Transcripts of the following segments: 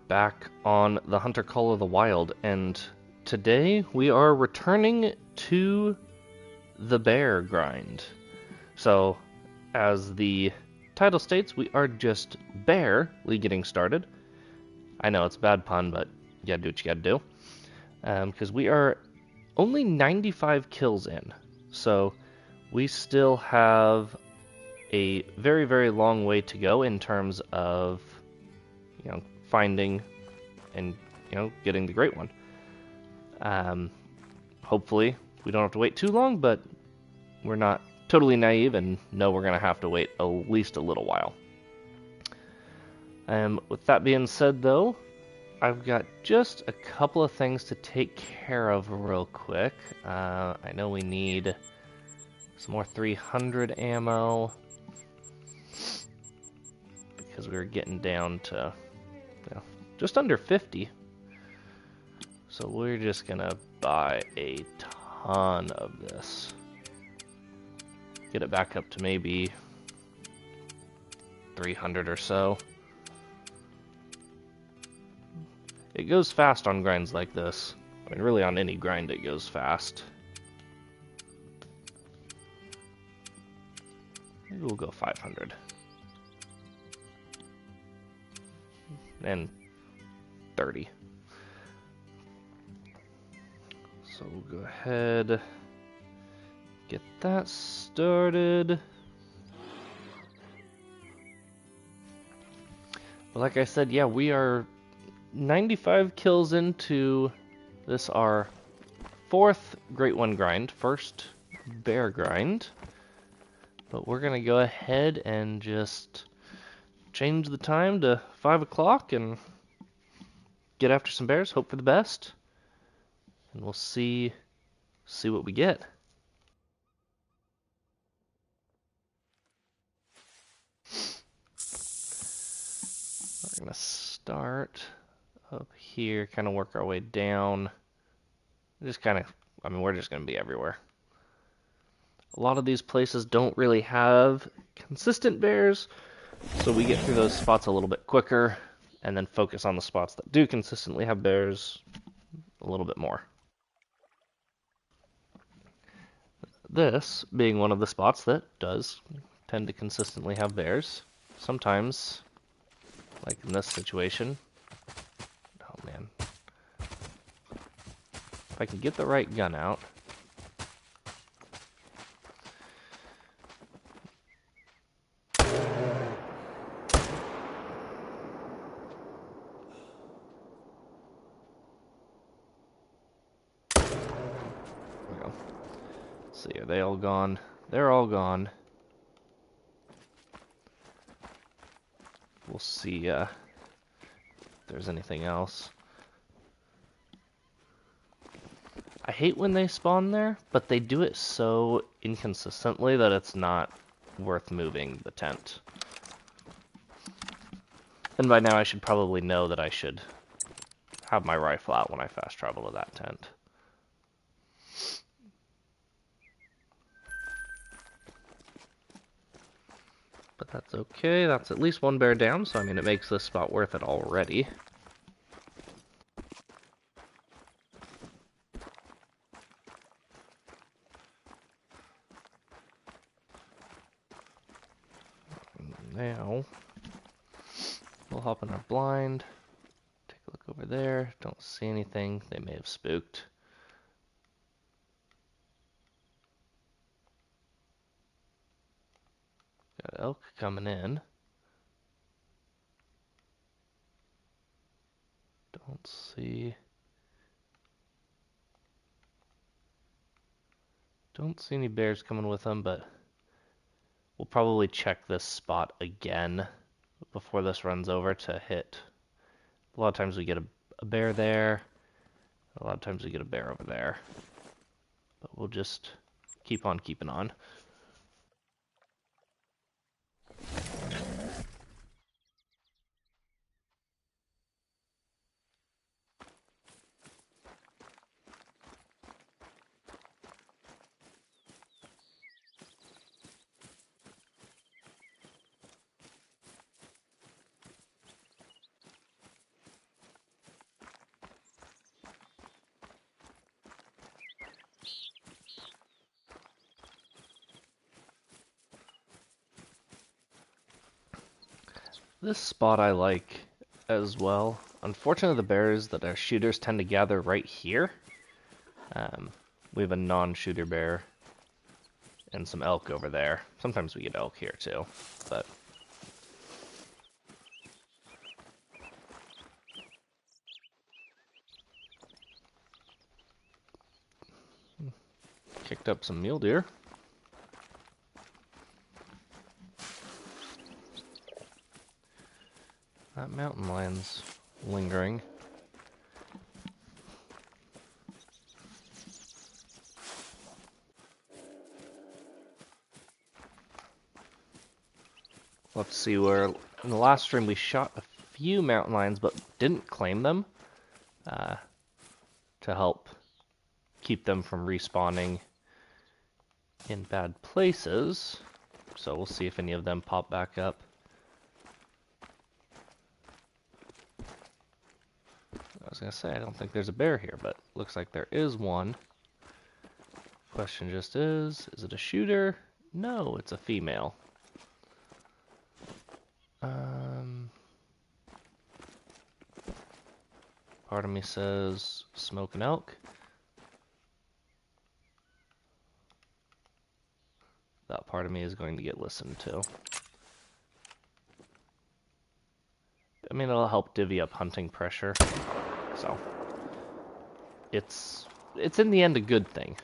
back on the Hunter Call of the Wild, and today we are returning to the bear grind. So, as the title states, we are just barely getting started. I know it's a bad pun, but you gotta do what you gotta do. Because we are only 95 kills in, so we still have a very, very long way to go in terms of, finding and, getting the great one. Hopefully we don't have to wait too long, but we're not totally naive and know we're going to have to wait at least a little while. With that being said, though, I've got just a couple of things to take care of real quick. I know we need some more 300 ammo because we were getting down to just under 50. So we're just gonna buy a ton of this. Get it back up to maybe 300 or so. It goes fast on grinds like this. I mean, really on any grind it goes fast. Maybe we'll go 500. And 30. So we'll go ahead, get that started. But like I said, yeah, we are 95 kills into this, our fourth Great One grind, first bear grind. But we're gonna go ahead and just change the time to 5 o'clock and get after some bears, hope for the best, and we'll see what we get. We're gonna start up here, kind of work our way down. Just kind of, we're just gonna be everywhere. A lot of these places don't really have consistent bears, so we get through those spots a little bit quicker and then focus on the spots that do consistently have bears a little bit more. This being one of the spots that does tend to consistently have bears. Sometimes, like in this situation. Oh man. If I can get the right gun out. See, are they all gone? They're all gone. We'll see if there's anything else. I hate when they spawn there, but they do it so inconsistently that it's not worth moving the tent. And by now I should probably know that I should have my rifle out when I fast travel to that tent. But that's okay, that's at least one bear down, so it makes this spot worth it already. Now, we'll hop in our blind, take a look over there, don't see anything, they may have spooked. Got elk coming in. Don't see any bears coming with them, but we'll probably check this spot again before this runs over to hit. A lot of times we get a bear there, a lot of times we get a bear over there. But we'll just keep on keeping on. This spot I like as well. Unfortunately, the bears that are shooters tend to gather right here. We have a non-shooter bear and some elk over there. Sometimes we get elk here too, but kicked up some mule deer. That mountain lion's lingering. Let's see where in the last stream we shot a few mountain lions but didn't claim them to help keep them from respawning in bad places. So we'll see if any of them pop back up. I was gonna say, I don't think there's a bear here, but looks like there is one. Question just is it a shooter? No, it's a female. Part of me says smoke an elk. That part of me is going to get listened to. I mean, it'll help divvy up hunting pressure. So, it's in the end a good thing.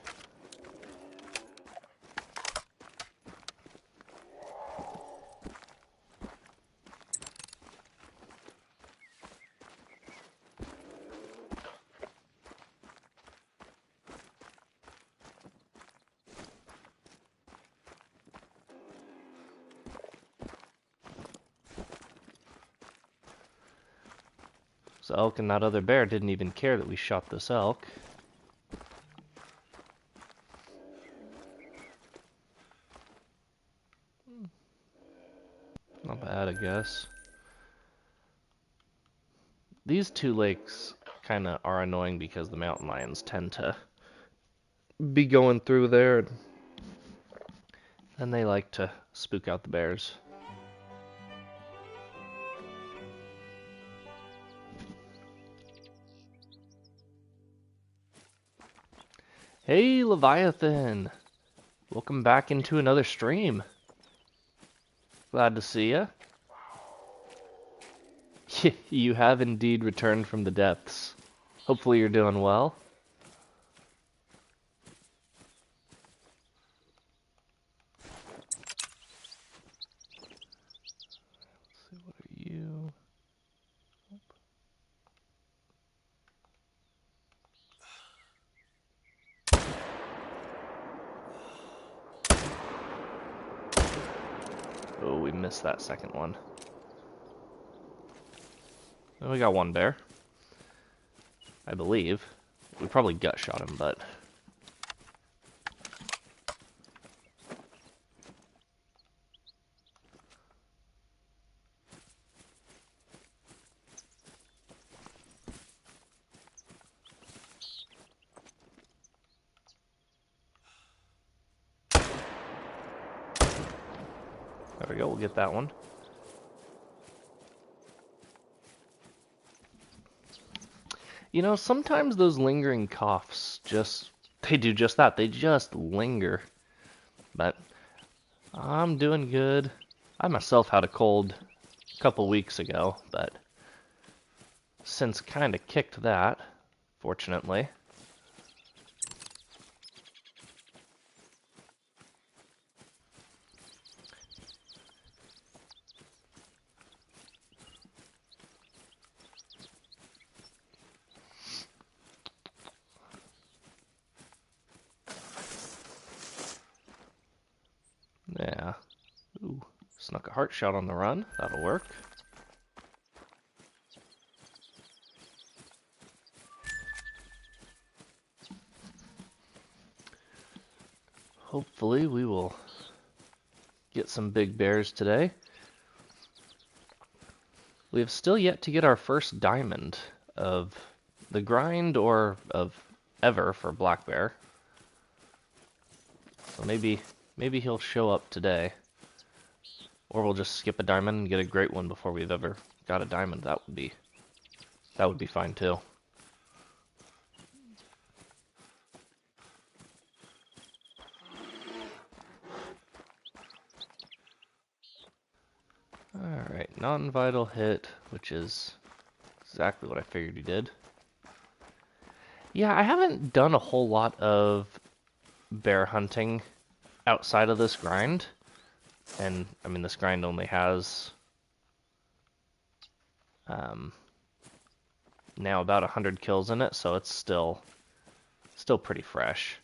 So elk and that other bear didn't even care that we shot this elk. Not bad, I guess. These two lakes kind of are annoying because the mountain lions tend to be going through there, and they like to spook out the bears. Hey, Leviathan! Welcome back into another stream. Glad to see ya. You have indeed returned from the depths. Hopefully you're doing well. Let's see, what are you? Oh, we missed that second one. Well, we got one bear, I believe. We probably gut shot him, but... There we go, we'll get that one. You know, sometimes those lingering coughs they do just that. They just linger. But I'm doing good. I myself had a cold a couple weeks ago, but since kind of kicked that, fortunately. Yeah. Ooh, snuck a heart shot on the run. That'll work. Hopefully we will get some big bears today. We have still yet to get our first diamond of the grind or of ever for black bear. So maybe he'll show up today. Or we'll just skip a diamond and get a great one before we've ever got a diamond. That would be fine too. Alright, non-vital hit, which is exactly what I figured he did. Yeah, I haven't done a whole lot of bear hunting outside of this grind. And, I mean, this grind only has now about 100 kills in it, so it's still pretty fresh.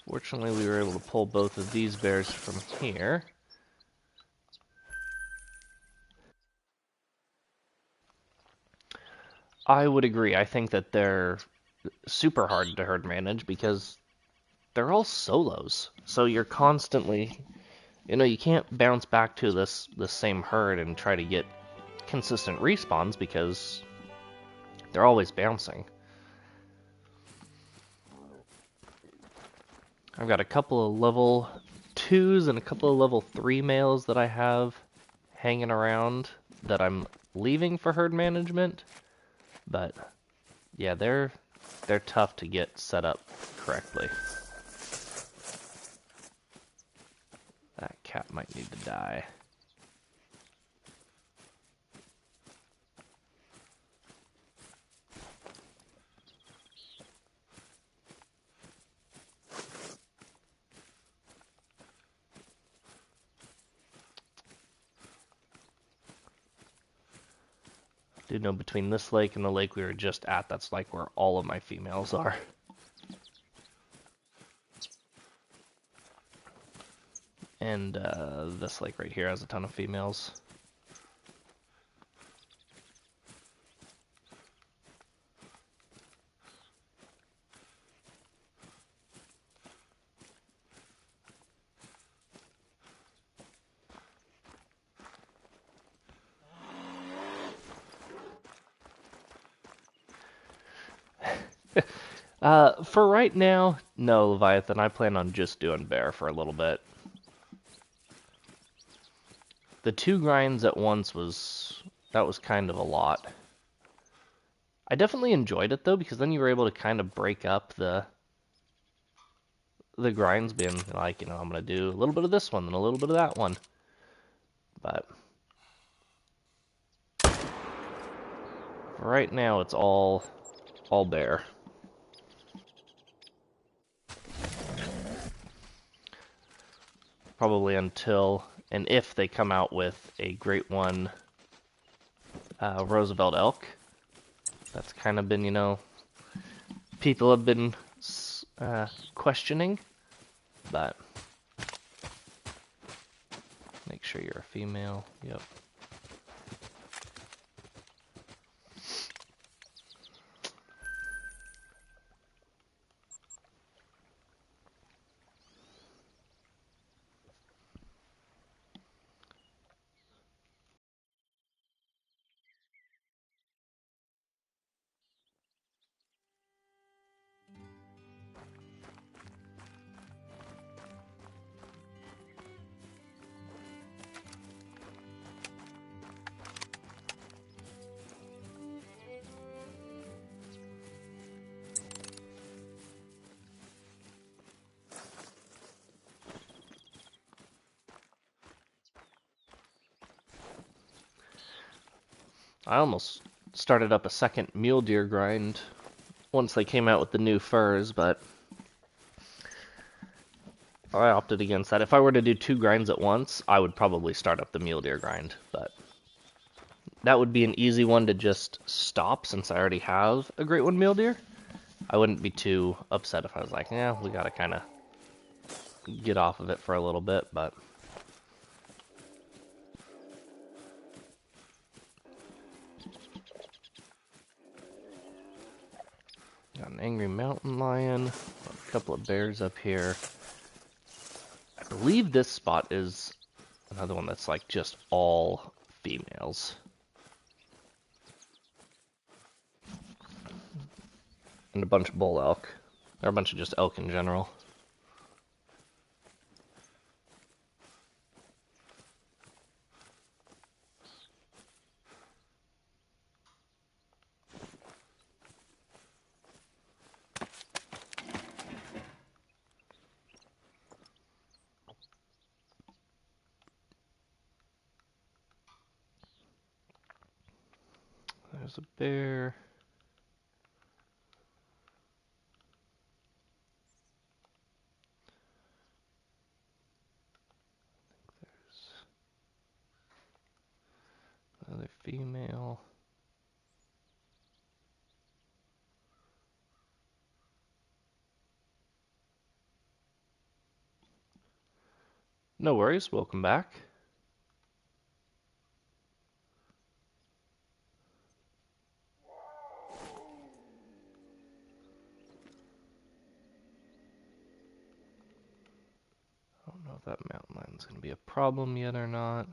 Fortunately, we were able to pull both of these bears from here. I would agree. I think that they're super hard to herd manage because they're all solos. So you're constantly, you can't bounce back to this same herd and try to get consistent respawns because they're always bouncing. I've got a couple of level 2s and a couple of level 3 males that I have hanging around that I'm leaving for herd management. But yeah, they're tough to get set up correctly. That cat might need to die. Do know between this lake and the lake we were just at, that's like where all of my females are. And this lake right here has a ton of females. For right now, no, Leviathan. I plan on just doing bear for a little bit. The 2 grinds at once was kind of a lot. I definitely enjoyed it though, because then you were able to kind of break up the grinds, being like, I'm gonna do a little bit of this one and a little bit of that one. But right now it's all bear. Probably until and if they come out with a great one, Roosevelt elk. That's kind of been, people have been questioning, but make sure you're a female. Yep. I almost started up a second mule deer grind once they came out with the new furs, but I opted against that. If I were to do 2 grinds at once, I would probably start up the mule deer grind, but that would be an easy one to just stop since I already have a great one mule deer. I wouldn't be too upset if I was like, yeah, we gotta kind of get off of it for a little bit, but got an angry mountain lion. couple of bears up here. I believe this spot is another one that's like just all females. And a bunch of bull elk. Or a bunch of just elk in general. There's a bear. There's another female. No worries, welcome back. I don't know if that mountain lion's going to be a problem yet or not.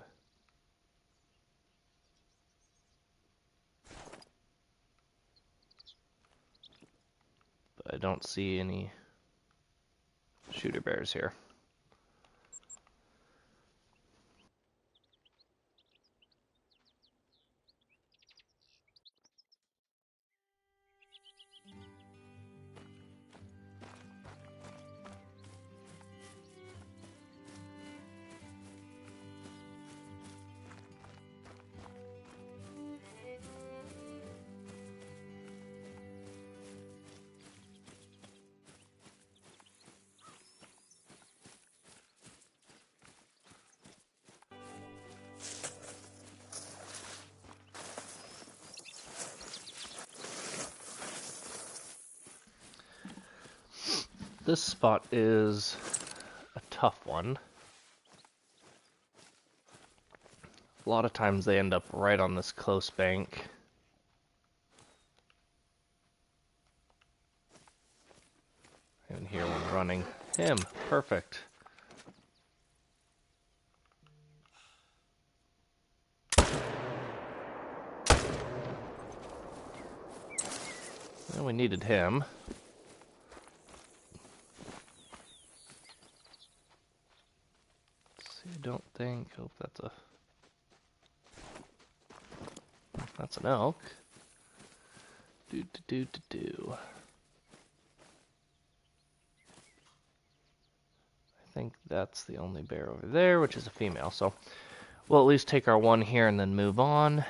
But I don't see any shooter bears here. This spot is a tough one. A lot of times they end up right on this close bank. I can hear one running. Him, perfect. Well, we needed him. I don't think. Hope that's an elk. Do. I think that's the only bear over there, which is a female. So we'll at least take our one here and then move on.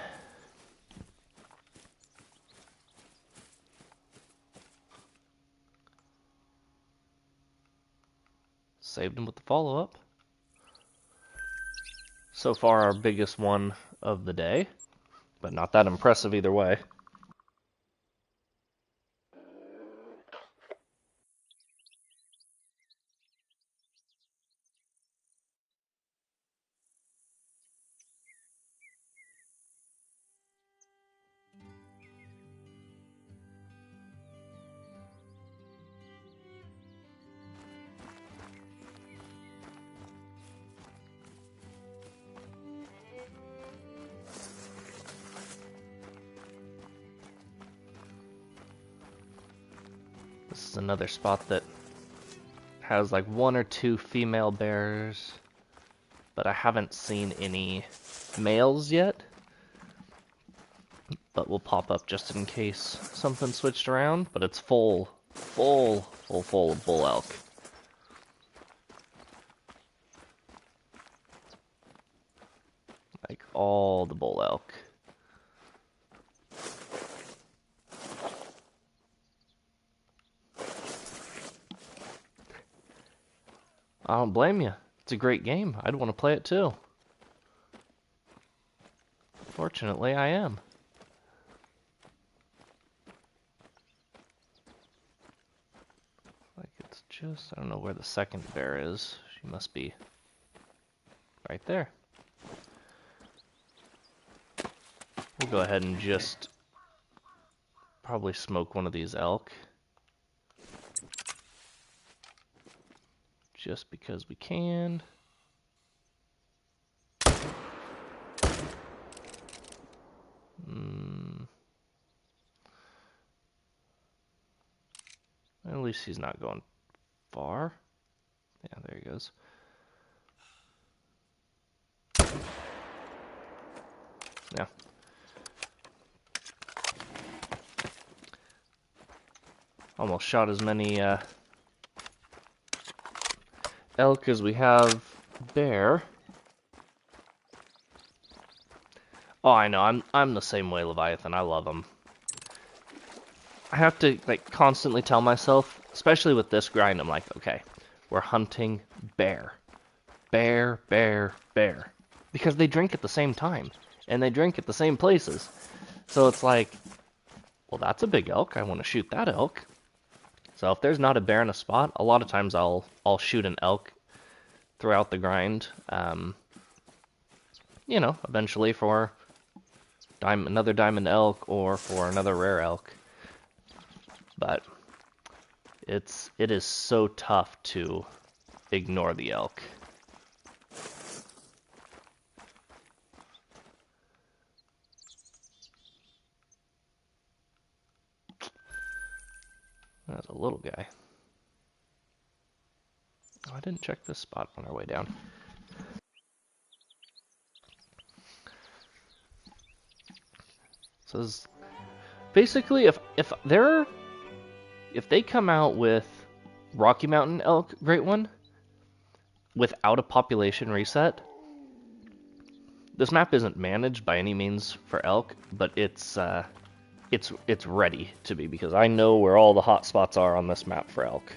Saved him with the follow-up. So far, our biggest one of the day, but not that impressive either way. This is another spot that has like one or two female bears, but I haven't seen any males yet. But we'll pop up just in case something switched around. But it's full of bull elk. Like all the bull elk. I don't blame you. It's a great game. I'd want to play it too. Fortunately, I am. Like it's just, I don't know where the second bear is. She must be right there. We'll go ahead and just probably smoke one of these elk. just because we can. At least he's not going far. Yeah, there he goes. Yeah. Almost shot as many elk as we have bear. Oh, I know. I'm the same way, Leviathan. I love them. I have to like constantly tell myself, especially with this grind, I'm like, okay, we're hunting bear. Bear, bear, bear. Because they drink at the same time. And they drink at the same places. So it's like, well, that's a big elk. I want to shoot that elk. So if there's not a bear in a spot, a lot of times I'll shoot an elk throughout the grind. You know, eventually for another diamond elk or for another rare elk. But it is so tough to ignore the elk. That's a little guy. Oh, I didn't check this spot on our way down. So this, basically, if they come out with Rocky Mountain elk, great one, without a population reset, this map isn't managed by any means for elk, but it's ready to be, because I know where all the hot spots are on this map for elk.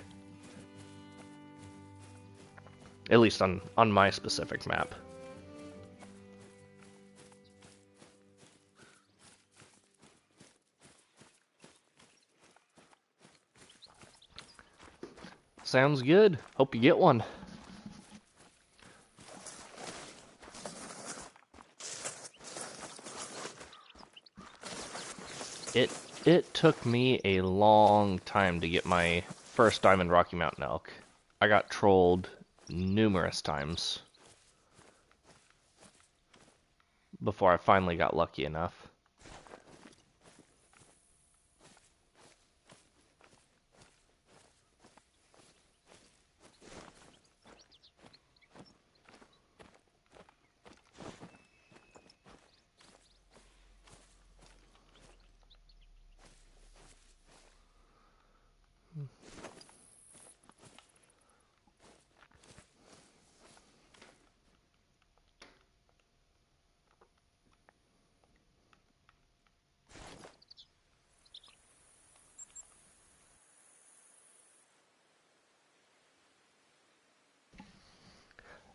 At least on my specific map. Sounds good. Hope you get one. It took me a long time to get my first diamond Rocky Mountain elk. I got trolled numerous times before I finally got lucky enough.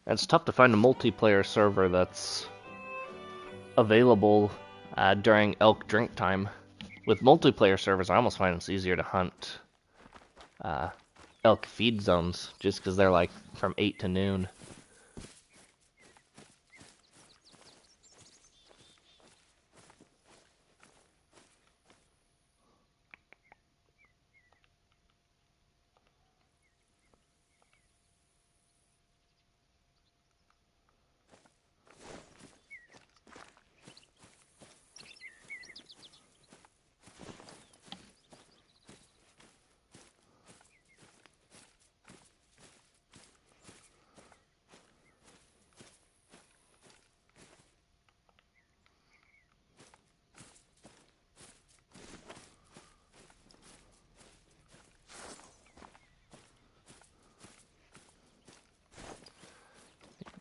And it's tough to find a multiplayer server that's available during elk drink time. With multiplayer servers, I almost find it's easier to hunt elk feed zones, just because they're like from 8 to noon.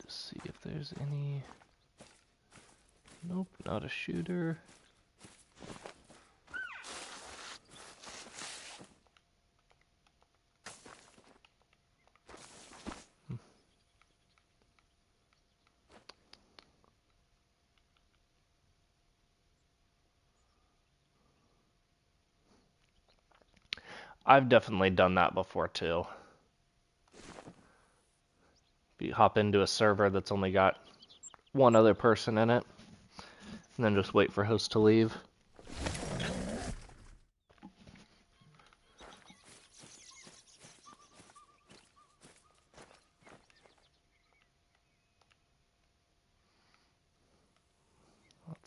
See if there's any. Nope, not a shooter. I've definitely done that before too. You hop into a server that's only got one other person in it, and then just wait for host to leave.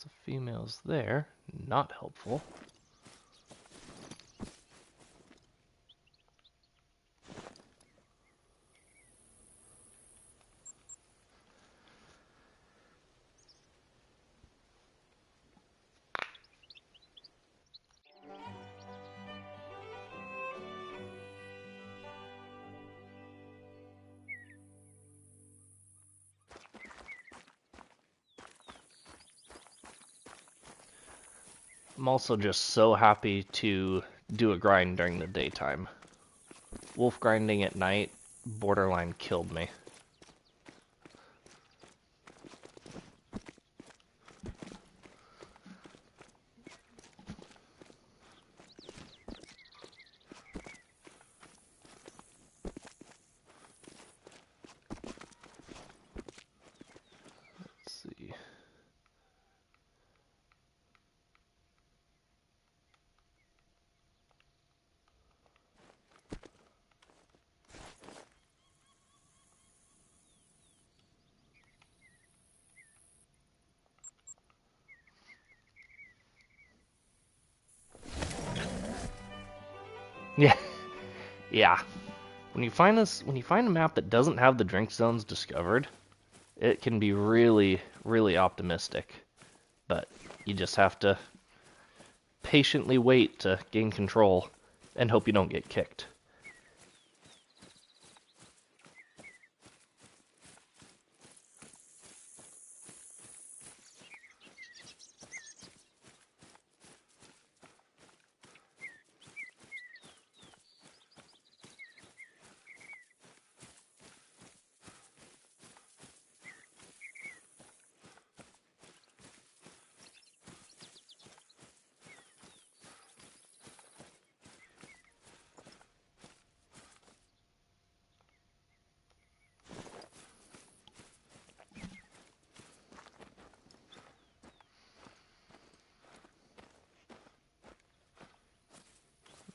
Lots of females there. Not helpful. I'm also just so happy to do a grind during the daytime. Wolf grinding at night borderline killed me. Let's see. Yeah, yeah. When you find a map that doesn't have the drink zones discovered, it can be really, really optimistic. But you just have to patiently wait to gain control and hope you don't get kicked.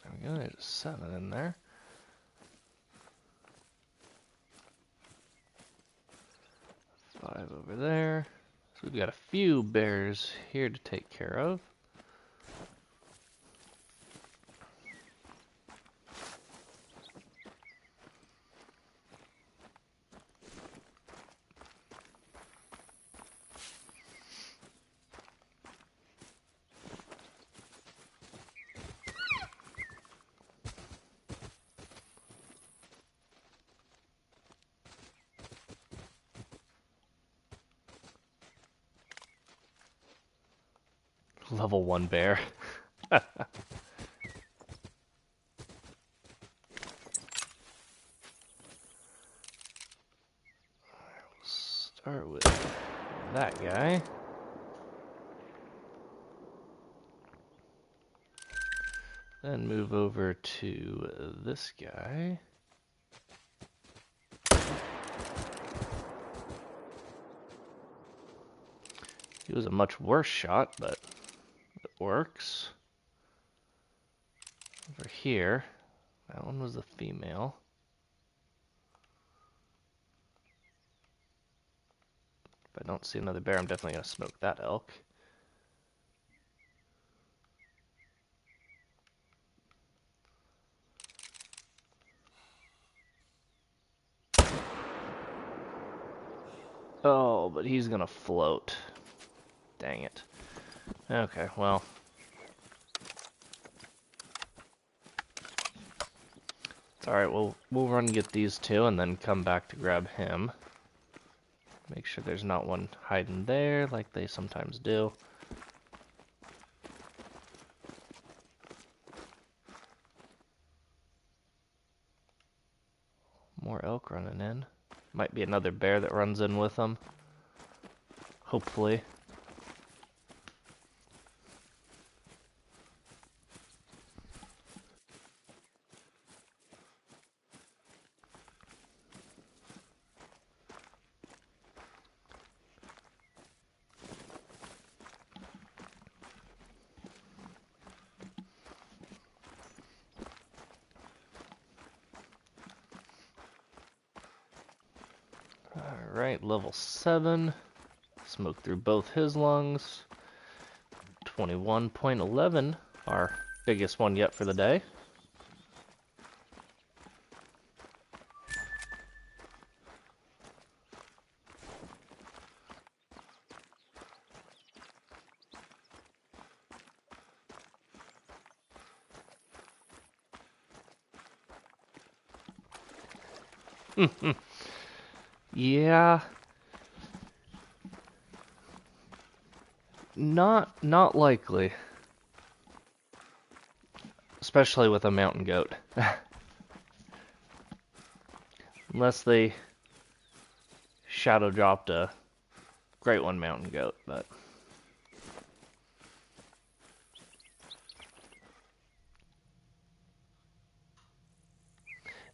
There we go, there's a 7 in there. Five over there. So we've got a few bears here to take care of. Level 1 bear. Start with that guy. Then move over to this guy. He was a much worse shot, but it works. Over here, that one was the female. If I don't see another bear, I'm definitely going to smoke that elk. Oh, but he's going to float. Dang it. Okay, well. It's alright, we'll run and get these two and then come back to grab him. Make sure there's not one hiding there like they sometimes do. More elk running in. Might be another bear that runs in with them. Hopefully. Alright, level 7. Smoke through both his lungs. 21.11, our biggest one yet for the day. Yeah. Not likely. Especially with a mountain goat. Unless they shadow dropped a Great One mountain goat, but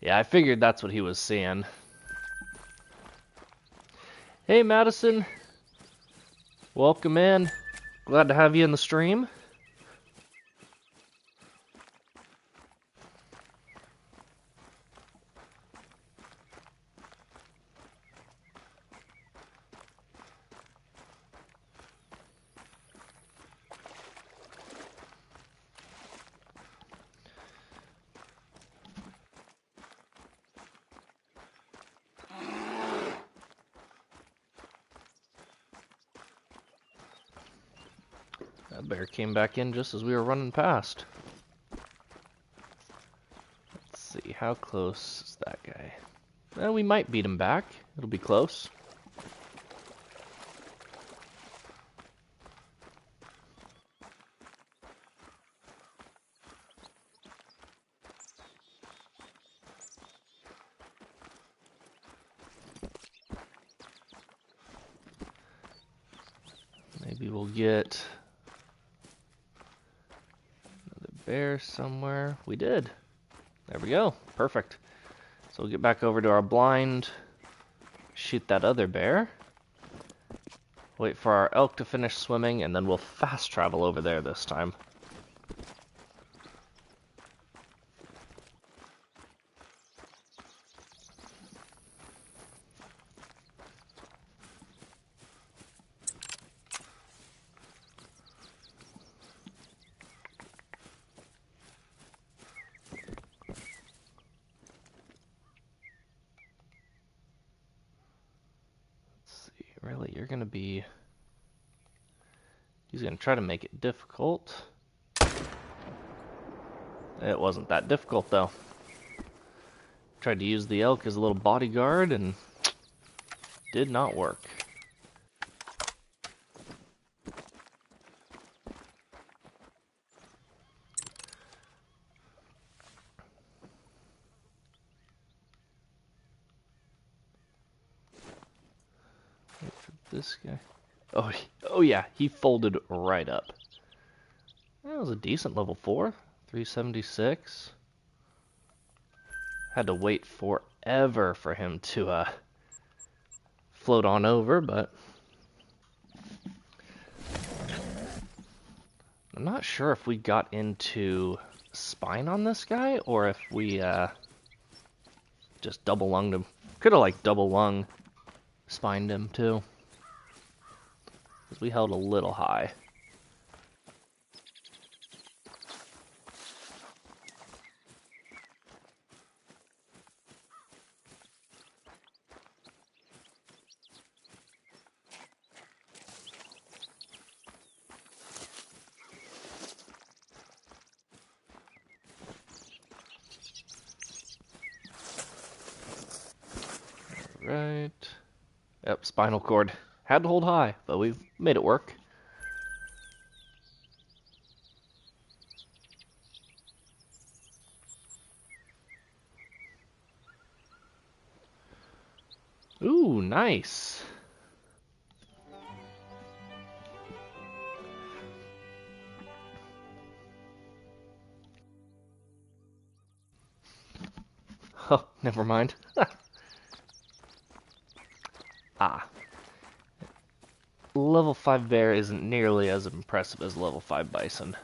yeah, I figured that's what he was seeing. Hey Madison, welcome in. Glad to have you in the stream. That bear came back in just as we were running past. Let's see, how close is that guy? Well, we might beat him back. It'll be close. Maybe we'll get another bear somewhere. We did. There we go. Perfect. So we'll get back over to our blind, shoot that other bear, wait for our elk to finish swimming, and then we'll fast travel over there this time. Really, you're gonna be... He's gonna try to make it difficult. It wasn't that difficult, though. Tried to use the elk as a little bodyguard, and did not work. Wait for this guy. Oh yeah, he folded right up. That was a decent level 4. 376. Had to wait forever for him to float on over, but I'm not sure if we got into spine on this guy or if we just double lunged him. Could have like double lung spined him too, because we held a little high. Right. Yep, spinal cord. Had to hold high, but we made it work. Ooh, nice. Oh, never mind. Ah. Level 5 bear isn't nearly as impressive as level 5 bison.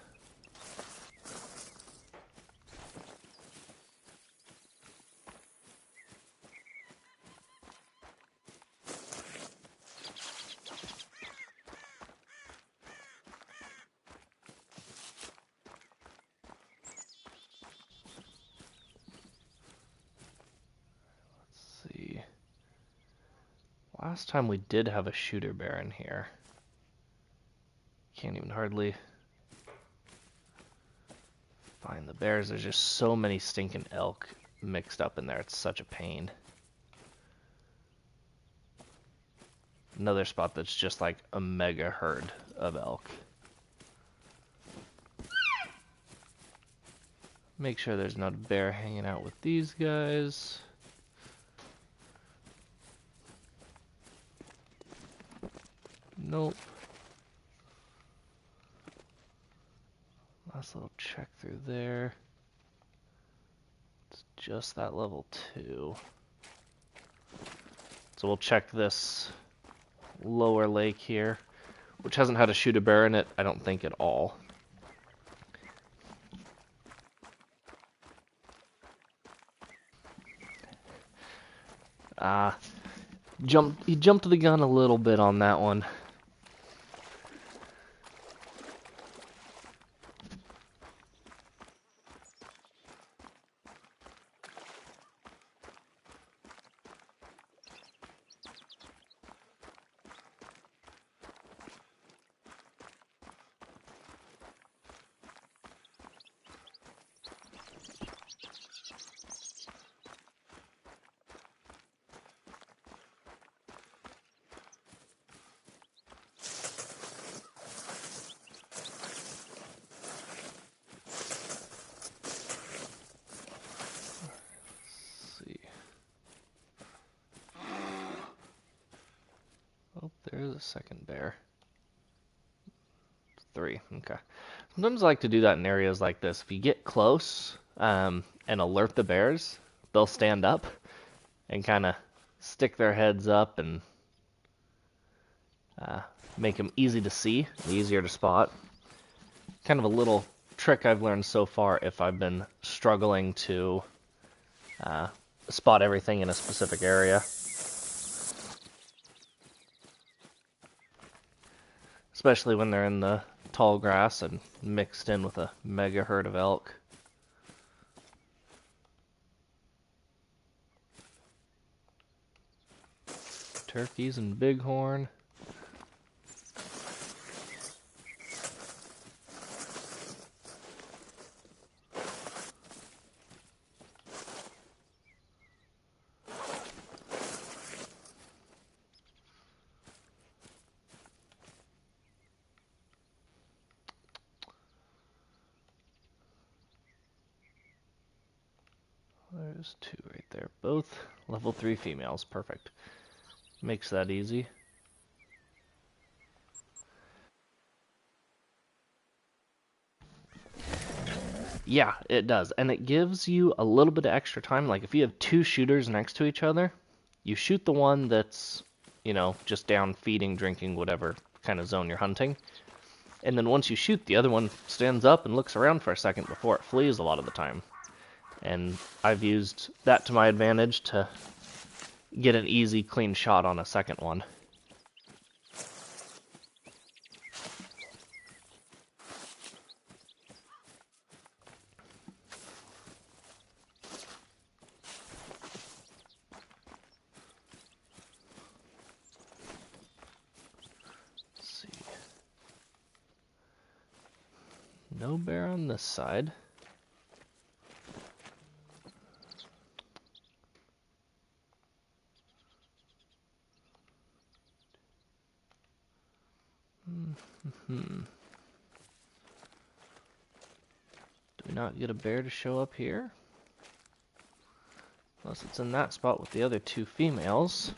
Last time we did have a shooter bear in here. Can't even hardly find the bears. There's just so many stinking elk mixed up in there. It's such a pain. Another spot that's just like a mega herd of elk. Make sure there's not a bear hanging out with these guys. Nope. Last little check through there. It's just that level 2. So we'll check this lower lake here, which hasn't had a shoot a bear in it, I don't think, at all. He jumped the gun a little bit on that one. Oh, there's a second bear. 3, okay. Sometimes I like to do that in areas like this. If you get close and alert the bears, they'll stand up and kind of stick their heads up and make them easy to see, easier to spot. Kind of a little trick I've learned so far if I've been struggling to spot everything in a specific area. Especially when they're in the tall grass and mixed in with a mega herd of elk. Turkeys and bighorn. There's 2 right there. Both level 3 females. Perfect. Makes that easy. Yeah, it does. And it gives you a little bit of extra time. Like if you have 2 shooters next to each other, you shoot the one that's, just down feeding, drinking, whatever kind of zone you're hunting. And then once you shoot, the other one stands up and looks around for a second before it flees a lot of the time. And I've used that to my advantage to get an easy, clean shot on a second one. Let's see. No bear on this side. Do we not get a bear to show up here? Unless it's in that spot with the other 2 females.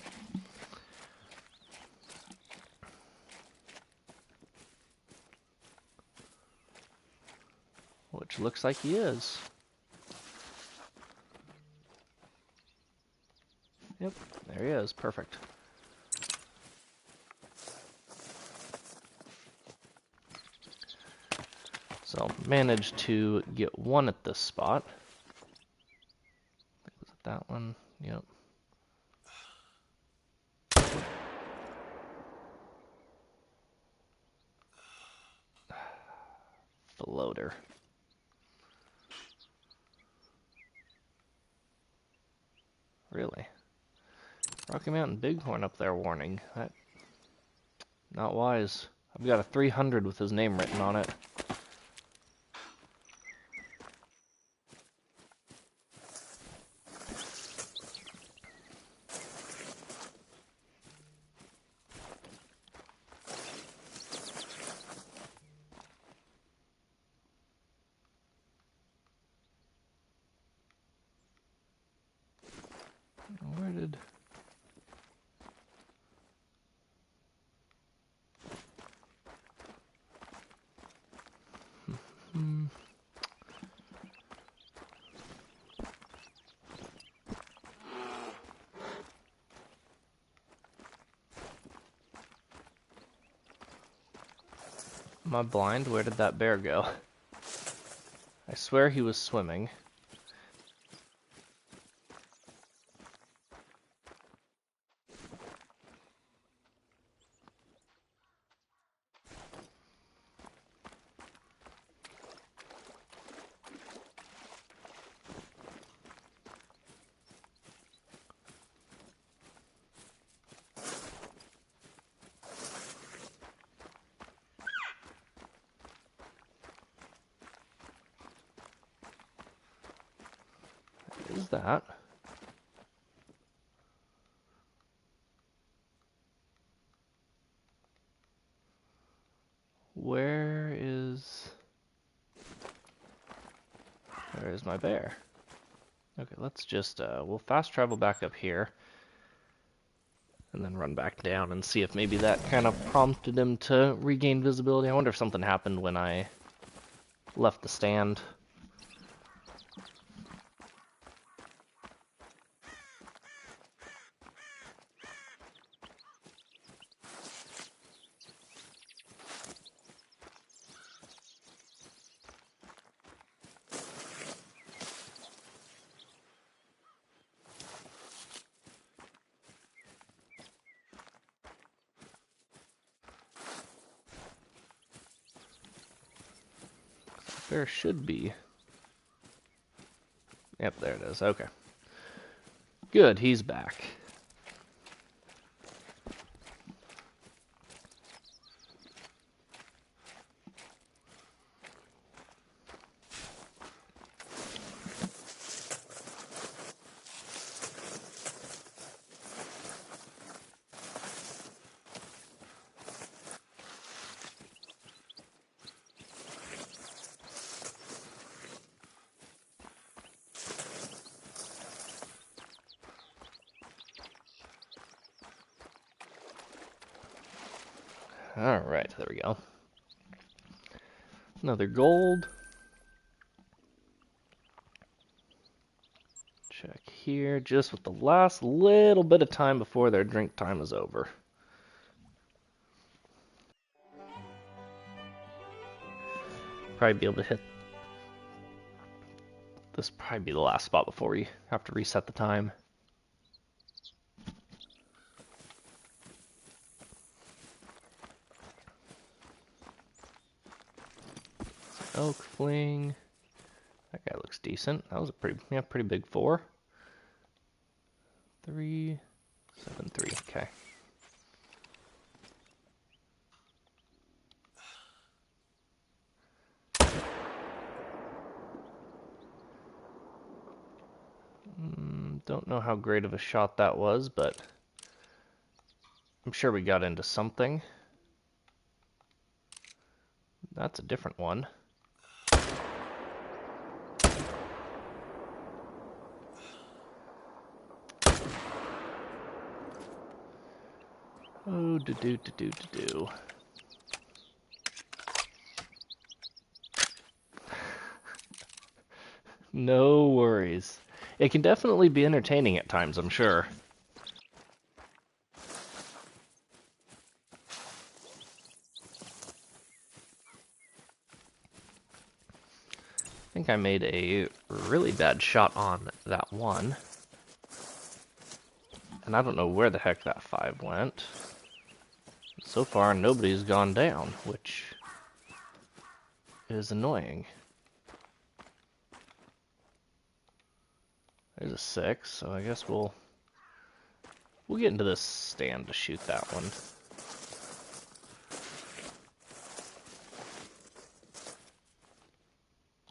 Which looks like he is. Yep, there he is. Perfect. So, managed to get 1 at this spot. Was it that one? Yep. Floater. Really? Rocky Mountain Bighorn up there warning. That, not wise. I've got a 300 with his name written on it. Where did... Am I blind? Where did that bear go? I swear he was swimming. What is that? Where is my bear? Okay, let's just, we'll fast travel back up here and then run back down and see if maybe that kind of prompted him to regain visibility. I wonder if something happened when I left the stand. There should be. Yep, there it is. Okay. Good, he's back. Alright, there we go. Another gold. Check here, just with the last little bit of time before their drink time is over. Probably be able to hit this. Probably be the last spot before we have to reset the time. Oak fling. That guy looks decent. That was a pretty big 4. 3, 7, 3. Okay. Don't know how great of a shot that was, but I'm sure we got into something. That's a different one. Oh, do. No worries. It can definitely be entertaining at times, I'm sure. I think I made a really bad shot on that one. And I don't know where the heck that 5 went. So far, nobody's gone down, which is annoying. There's a 6, so I guess we'll We'll get into this stand to shoot that one.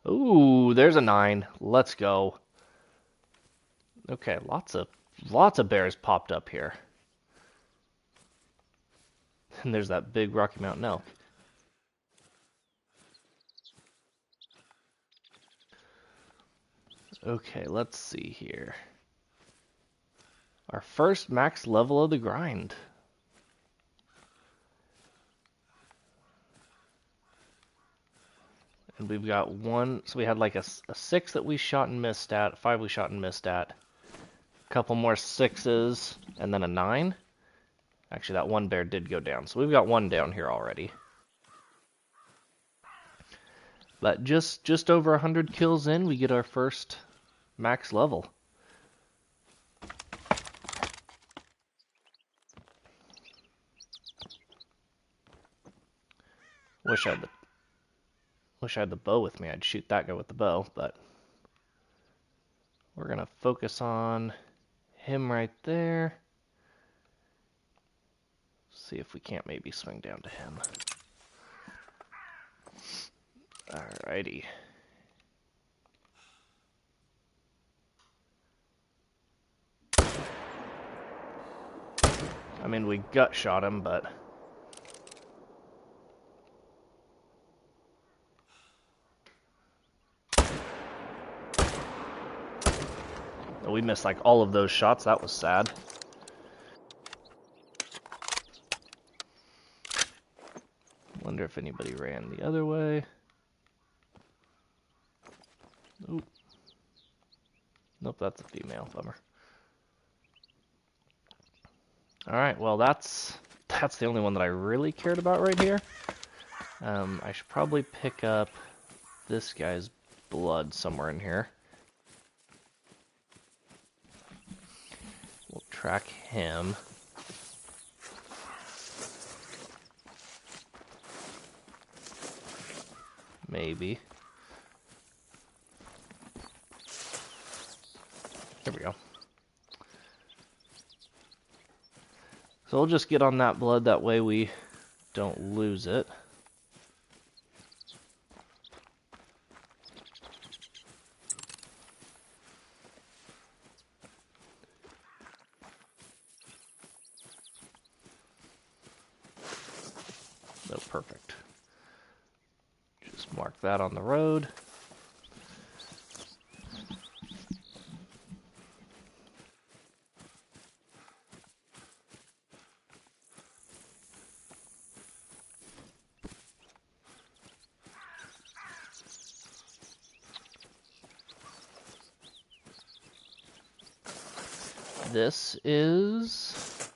Ooh, there's a 9. Let's go. Okay, lots of bears popped up here. And there's that big Rocky Mountain elk. Okay, let's see here. Our first max level of the grind. And we've got one, so we had like a 6 that we shot and missed at, 5 we shot and missed at, a couple more 6s, and then a 9. Actually, that one bear did go down, so we've got one down here already. But just over 100 kills in, we get our first max level. Wish I had the bow with me. I'd shoot that guy with the bow, but we're gonna focus on him right there. See if we can't maybe swing down to him. Alrighty. I mean, we gut shot him, but we missed like all of those shots. That was sad. Wonder if anybody ran the other way. Oop. Nope, that's a female. Bummer. Alright, well that's the only one that I really cared about right here. I should probably pick up this guy's blood somewhere in here. We'll track him. Maybe. There we go. So we'll just get on that blood, that way we don't lose it. No, perfect. Just mark that on the road. This is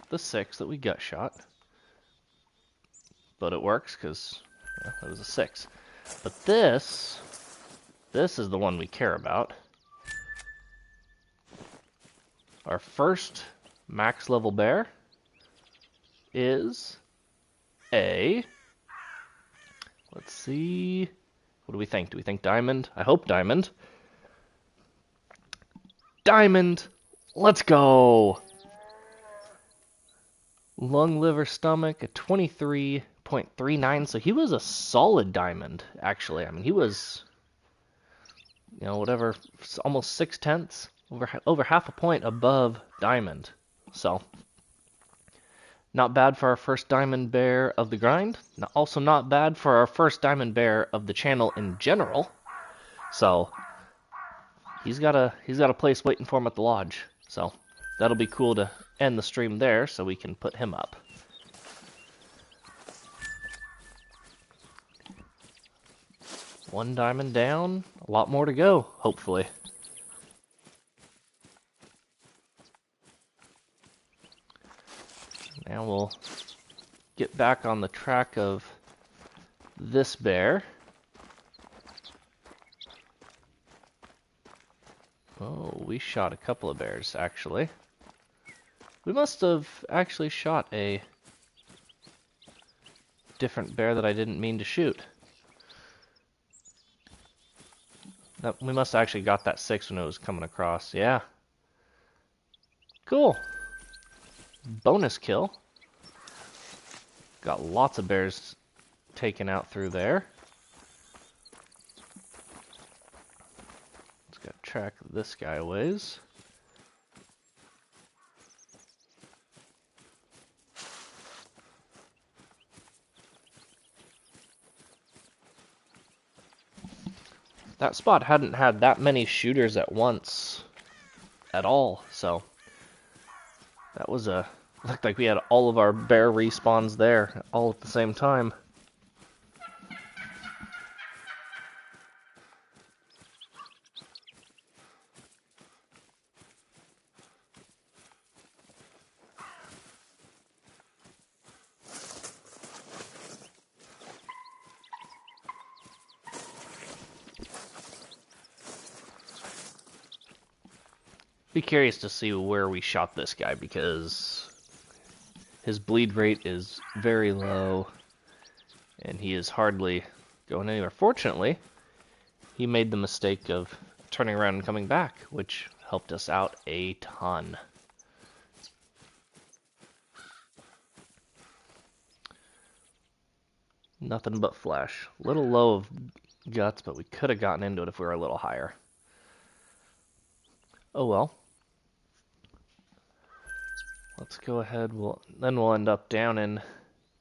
the 6 that we gut shot. But it works because it was a 6. But this is the one we care about. Our first max level bear is a, let's see, what do we think? Do we think diamond? I hope diamond. Diamond! Let's go! Lung, liver, stomach, a 23.39, so he was a solid diamond, actually. I mean, he was, whatever, almost 6/10, over half a point above diamond. So, not bad for our first diamond bear of the grind. Also not bad for our first diamond bear of the channel in general. So, he's got a place waiting for him at the lodge. So, that'll be cool to end the stream there so we can put him up. One diamond down, a lot more to go, hopefully. Now we'll get back on the track of this bear. Oh, we shot a couple of bears, actually. We must have actually shot a different bear that I didn't mean to shoot. We must have actually got that 6 when it was coming across. Yeah. Cool. bonus kill. Got lots of bears taken out through there. Let's go track this guy a ways. That spot hadn't had that many shooters at once at all, so that was looked like we had all of our bear respawns there all at the same time. Be curious to see where we shot this guy because his bleed rate is very low and he is hardly going anywhere. Fortunately, he made the mistake of turning around and coming back, which helped us out a ton. Nothing but flesh. A little low of guts, but we could have gotten into it if we were a little higher. Oh well. Let's go ahead. Then we'll end up down in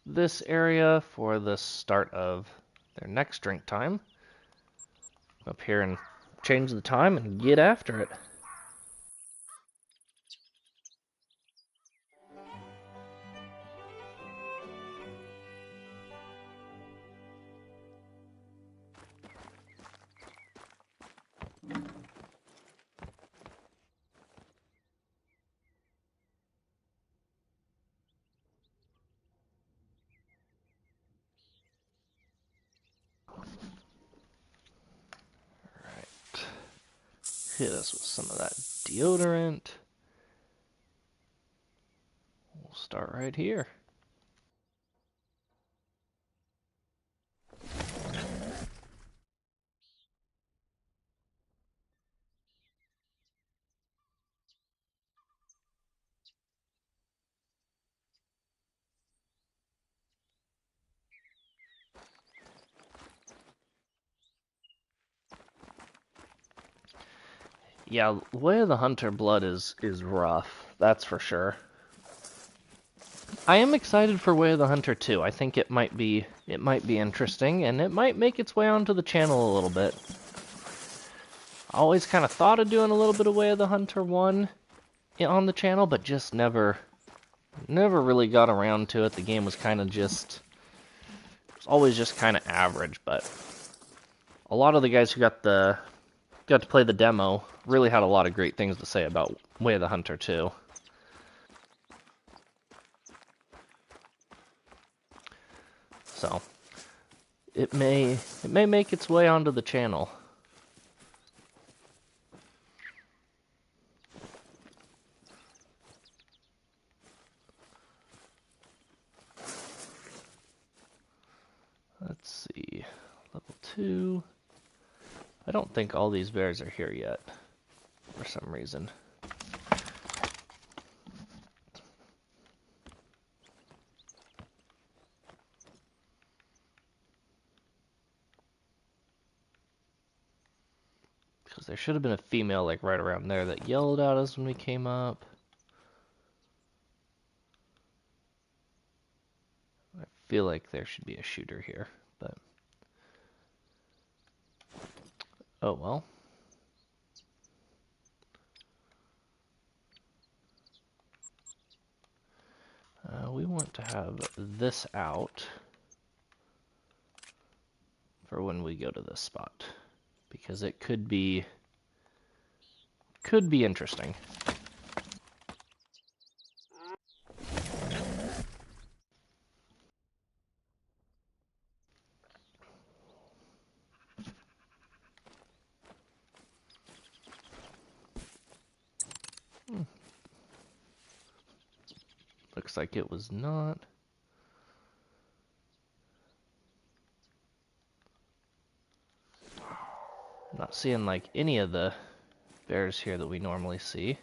this area for the start of their next drink time. Up here and change the time and get after it. Hit us with some of that deodorant. We'll start right here. Yeah, Way of the Hunter blood is rough, that's for sure. I am excited for Way of the Hunter too. I think it might be interesting, and it might make its way onto the channel a little bit. I always kind of thought of doing a little bit of Way of the Hunter 1 on the channel, but just never really got around to it. The game was kind of just, it's always just kind of average, but a lot of the guys who got to play the demo really had a lot of great things to say about Way of the Hunter 2. So it may make its way onto the channel. Let's see, level 2. I don't think all these bears are here yet, for some reason. Because there should have been a female, like, right around there that yelled at us when we came up. I feel like there should be a shooter here, but... oh well. We want to have this out for when we go to this spot, because it could be interesting. Looks like it was not. I'm not seeing like any of the bears here that we normally see.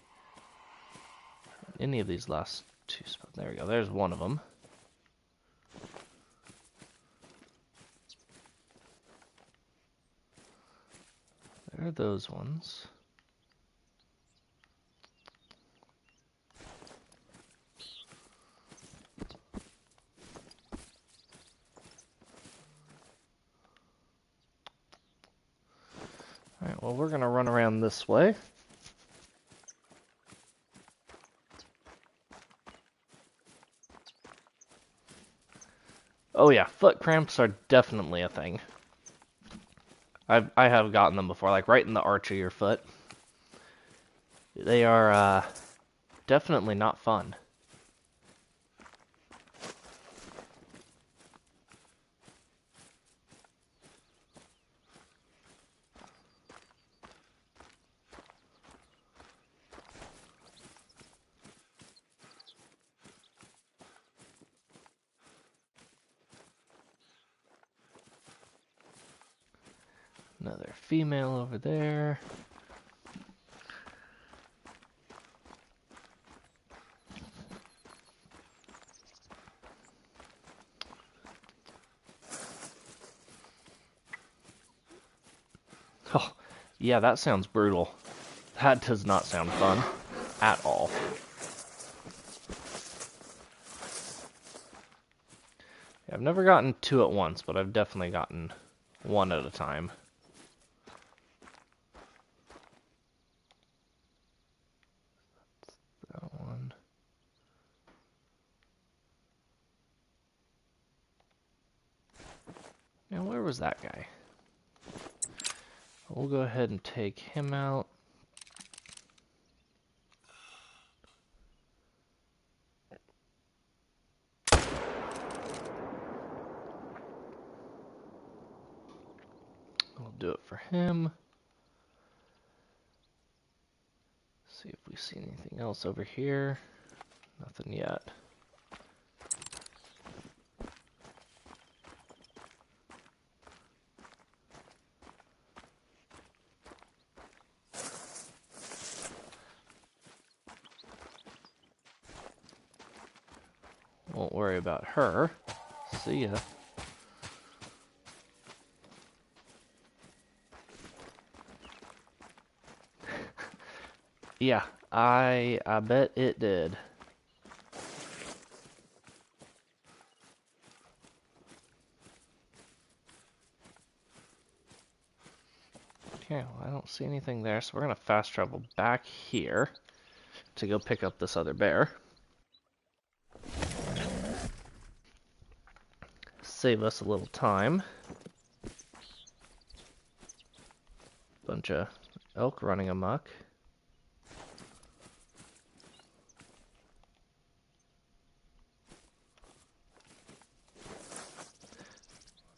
Any of these last Two spots. There we go. There's one of them. There are those ones. Alright, well, we're gonna run around this way. Oh yeah, foot cramps are definitely a thing. I have gotten them before, like right in the arch of your foot. They are definitely not fun. Another female over there. Oh, yeah, that sounds brutal. That does not sound fun at all. I've never gotten two at once, but I've definitely gotten one at a time. That one. Now, where was that guy? We'll go ahead and take him out. We'll do it for him. See if we see anything else over here. Nothing yet. Won't worry about her. See ya. Yeah, I bet it did. Okay, well, I don't see anything there, so we're gonna fast travel back here to go pick up this other bear. Save us a little time. Bunch of elk running amok.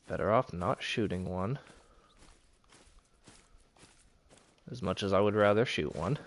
Better off not shooting one. As much as I would rather shoot one.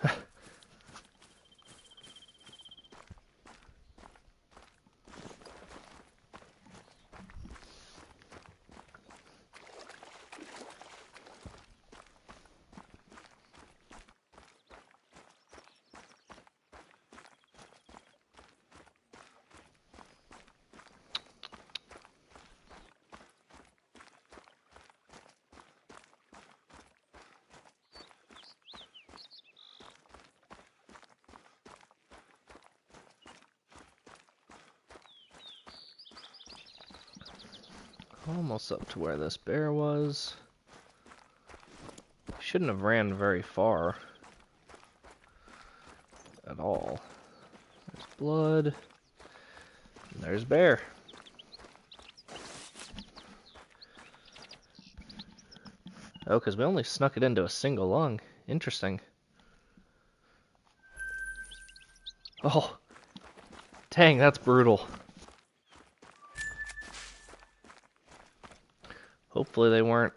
Almost up to where this bear was. Shouldn't have ran very far at all. There's blood. And there's bear. Oh, because we only snuck it into a single lung. Interesting. Oh, dang, that's brutal. Hopefully they weren't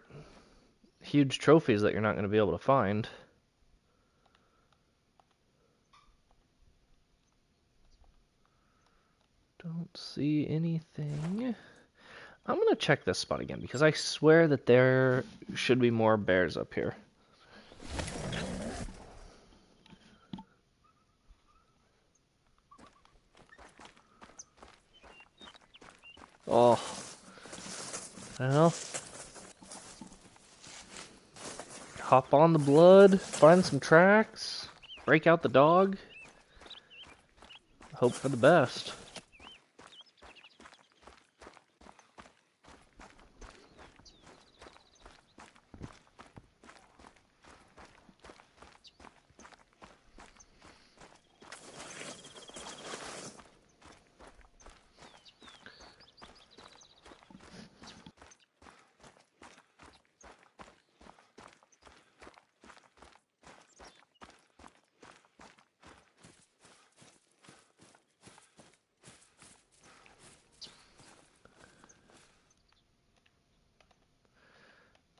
huge trophies that you're not going to be able to find. Don't see anything. I'm going to check this spot again because I swear that there should be more bears up here. Oh, well, hop on the blood, find some tracks, break out the dog, hope for the best.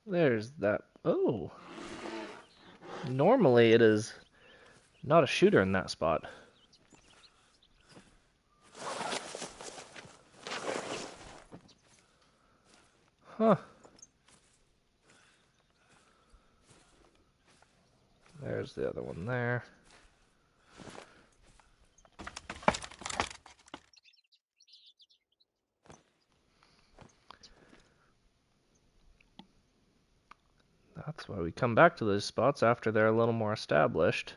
There's that. Oh, normally it is not a shooter in that spot. Huh. There's the other one there. That's why we come back to those spots after they're a little more established.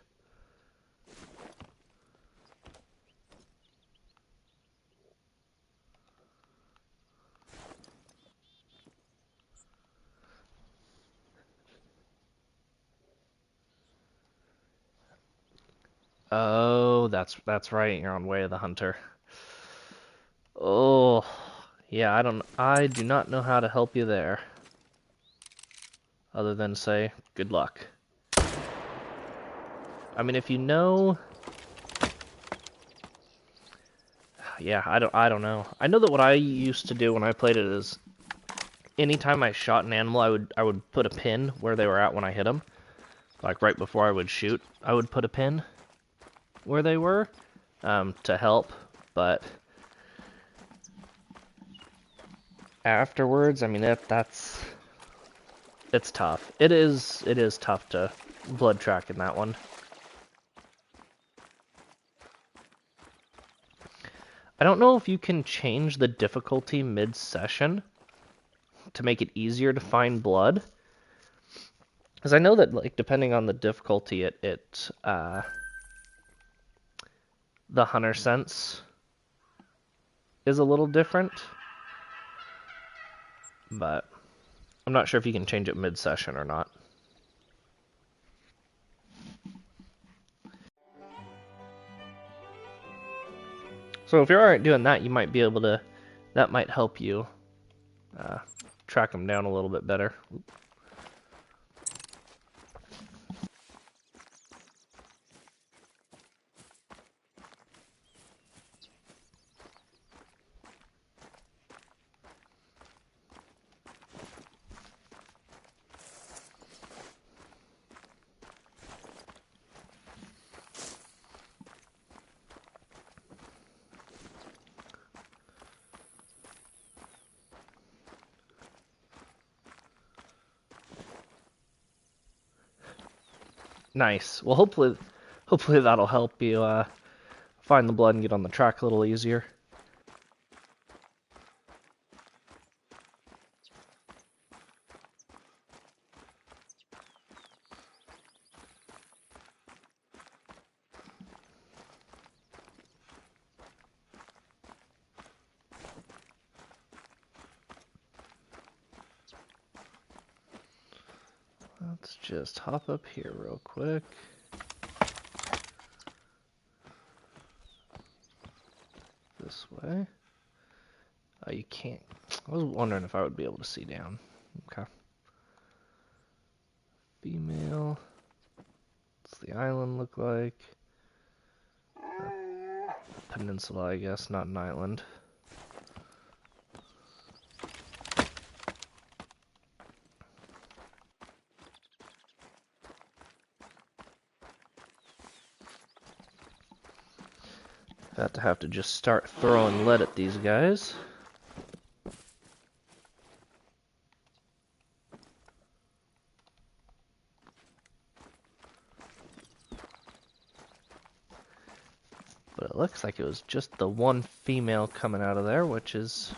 Oh, that's right. You're on Way of the Hunter. Oh, yeah. I do not know how to help you there, other than say good luck. I mean, if you know, yeah. I don't know. I know that what I used to do when I played it is, anytime I shot an animal, I would put a pin where they were at when I hit them. Like right before I would shoot, I would put a pin where they were to help, but afterwards, I mean it's tough. It is tough to blood track in that one. I don't know if you can change the difficulty mid-session to make it easier to find blood, because I know that like depending on the difficulty, the hunter sense is a little different, but I'm not sure if you can change it mid-session or not. So if you're alright doing that, you might be able to, that might help you track them down a little bit better. Nice. Well, hopefully that'll help you find the blood and get on the track a little easier. Let's just hop up here real quick. This way. Oh, you can't. I was wondering if I would be able to see down. Okay. Female. What's the island look like? Peninsula, I guess, not an island. About to have to just start throwing lead at these guys. But it looks like it was just the one female coming out of there, which is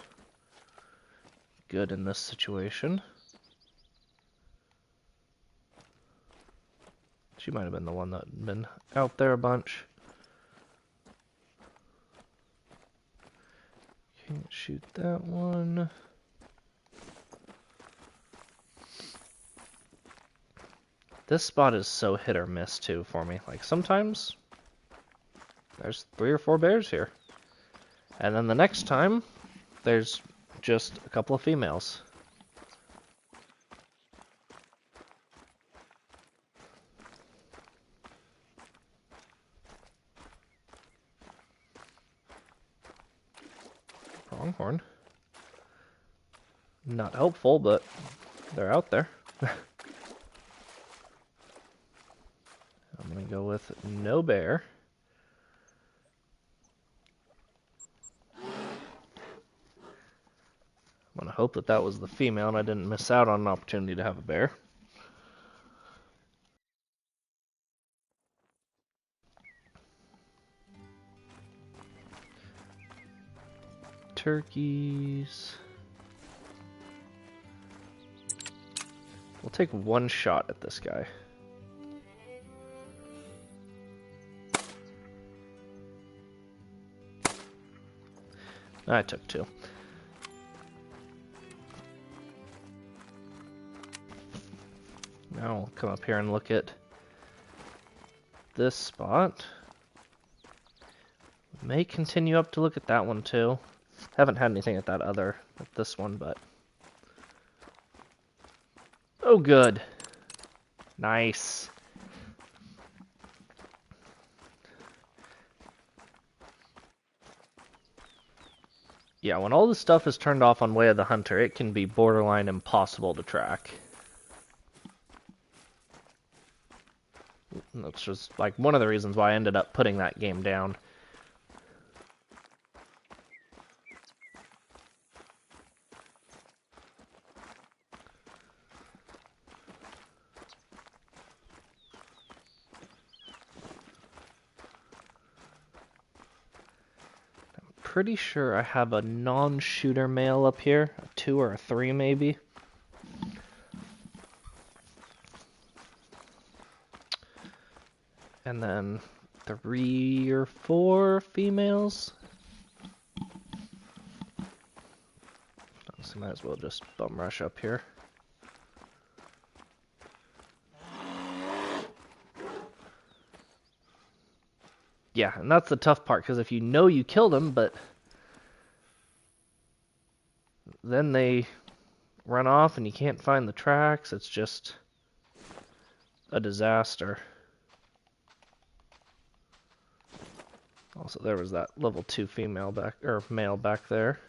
good in this situation. She might have been the one that had been out there a bunch. Can't shoot that one. This spot is so hit or miss too for me. Like sometimes there's 3 or 4 bears here. And then the next time there's just a couple of females. Pronghorn. Not helpful, but they're out there. I'm gonna go with no bear. I'm gonna hope that that was the female and I didn't miss out on an opportunity to have a bear. Turkeys. We'll take one shot at this guy. I took 2. Now we'll come up here and look at this spot. May continue up to look at that one too. Haven't had anything at this one, but... Oh, good. Nice. Yeah, when all the stuff is turned off on Way of the Hunter, it can be borderline impossible to track. That's just like one of the reasons why I ended up putting that game down. Pretty sure I have a non-shooter male up here, a 2 or a 3 maybe. And then 3 or 4 females. So might as well just bum rush up here. Yeah, and that's the tough part, because if you know you killed them, but then they run off and you can't find the tracks, it's just a disaster. Also, there was that level 2 female back, or male back there.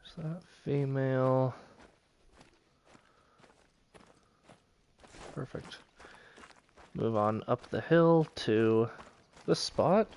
So that female. Perfect. Move on up the hill to this spot.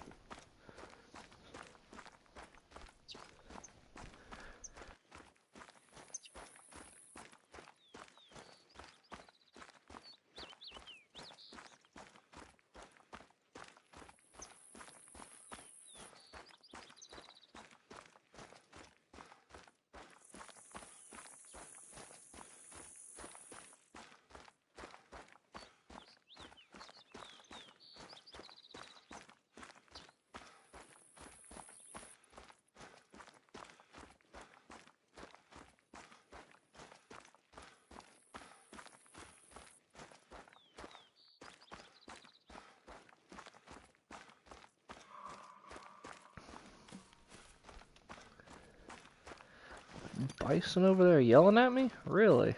Bison over there yelling at me? Really?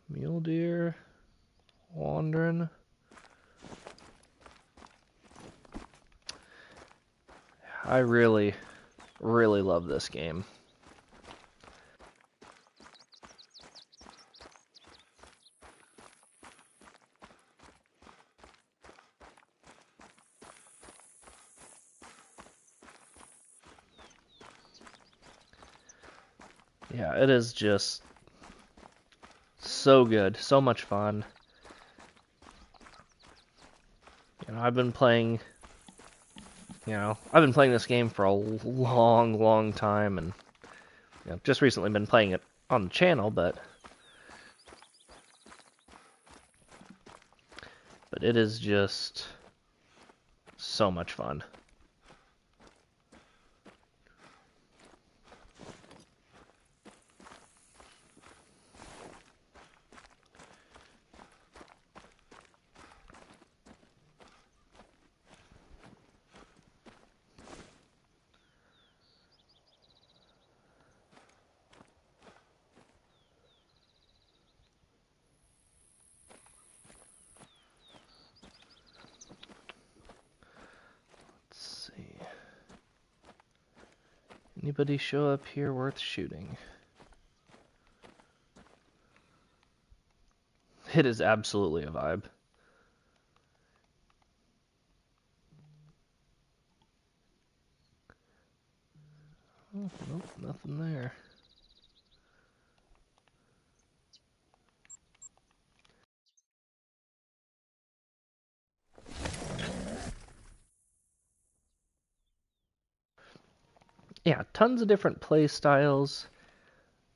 Mule deer wandering. I really, really love this game. Yeah, it is just so good, so much fun. I've been playing, I've been playing this game for a long, long time, and just recently been playing it on the channel, but it is just so much fun. Let's see. Anybody show up here worth shooting? It is absolutely a vibe. Oh, nope, nothing there. Yeah, tons of different play styles.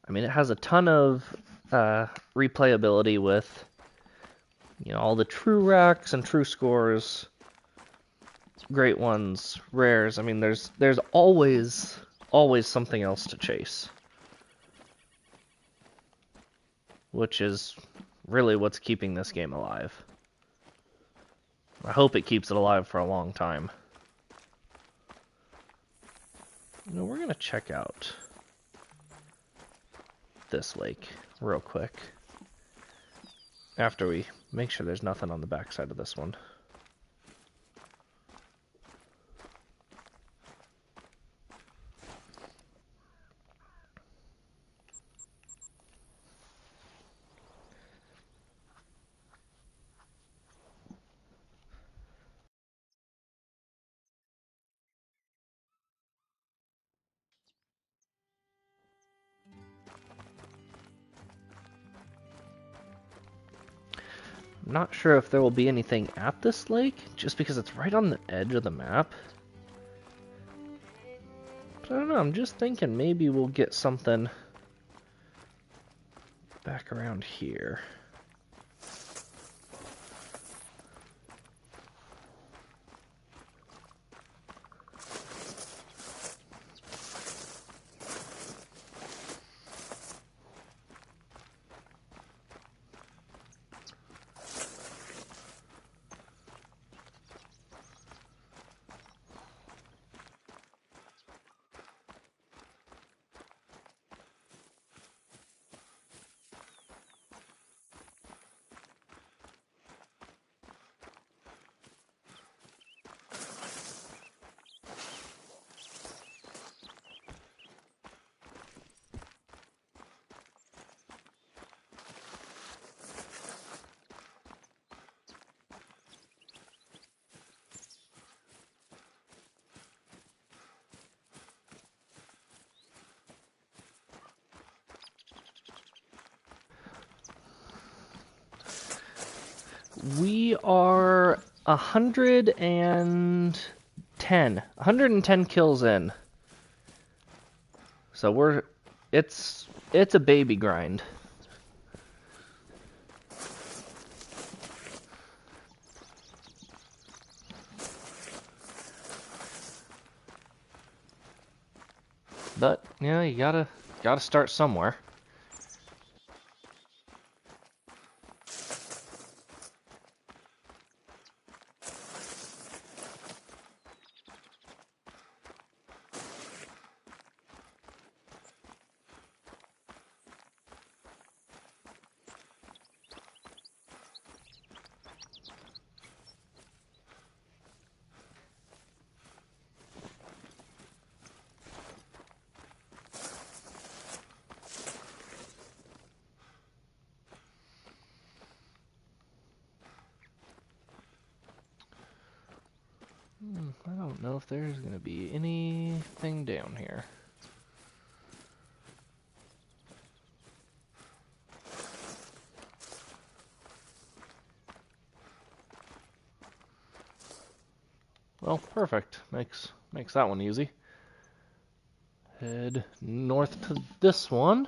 I mean, it has a ton of replayability with, all the true racks and true scores, great ones, rares. I mean, there's always something else to chase, which is really what's keeping this game alive. I hope it keeps it alive for a long time. We're going to check out this lake real quick after we make sure there's nothing on the backside of this one. I'm not sure if there will be anything at this lake, just because it's right on the edge of the map. But I don't know, I'm just thinking maybe we'll get something back around here. We are 110 kills in. So it's a baby grind. But yeah, you gotta start somewhere. I don't know if there's going to be anything down here. Well, perfect. Makes that one easy. Head north to this one.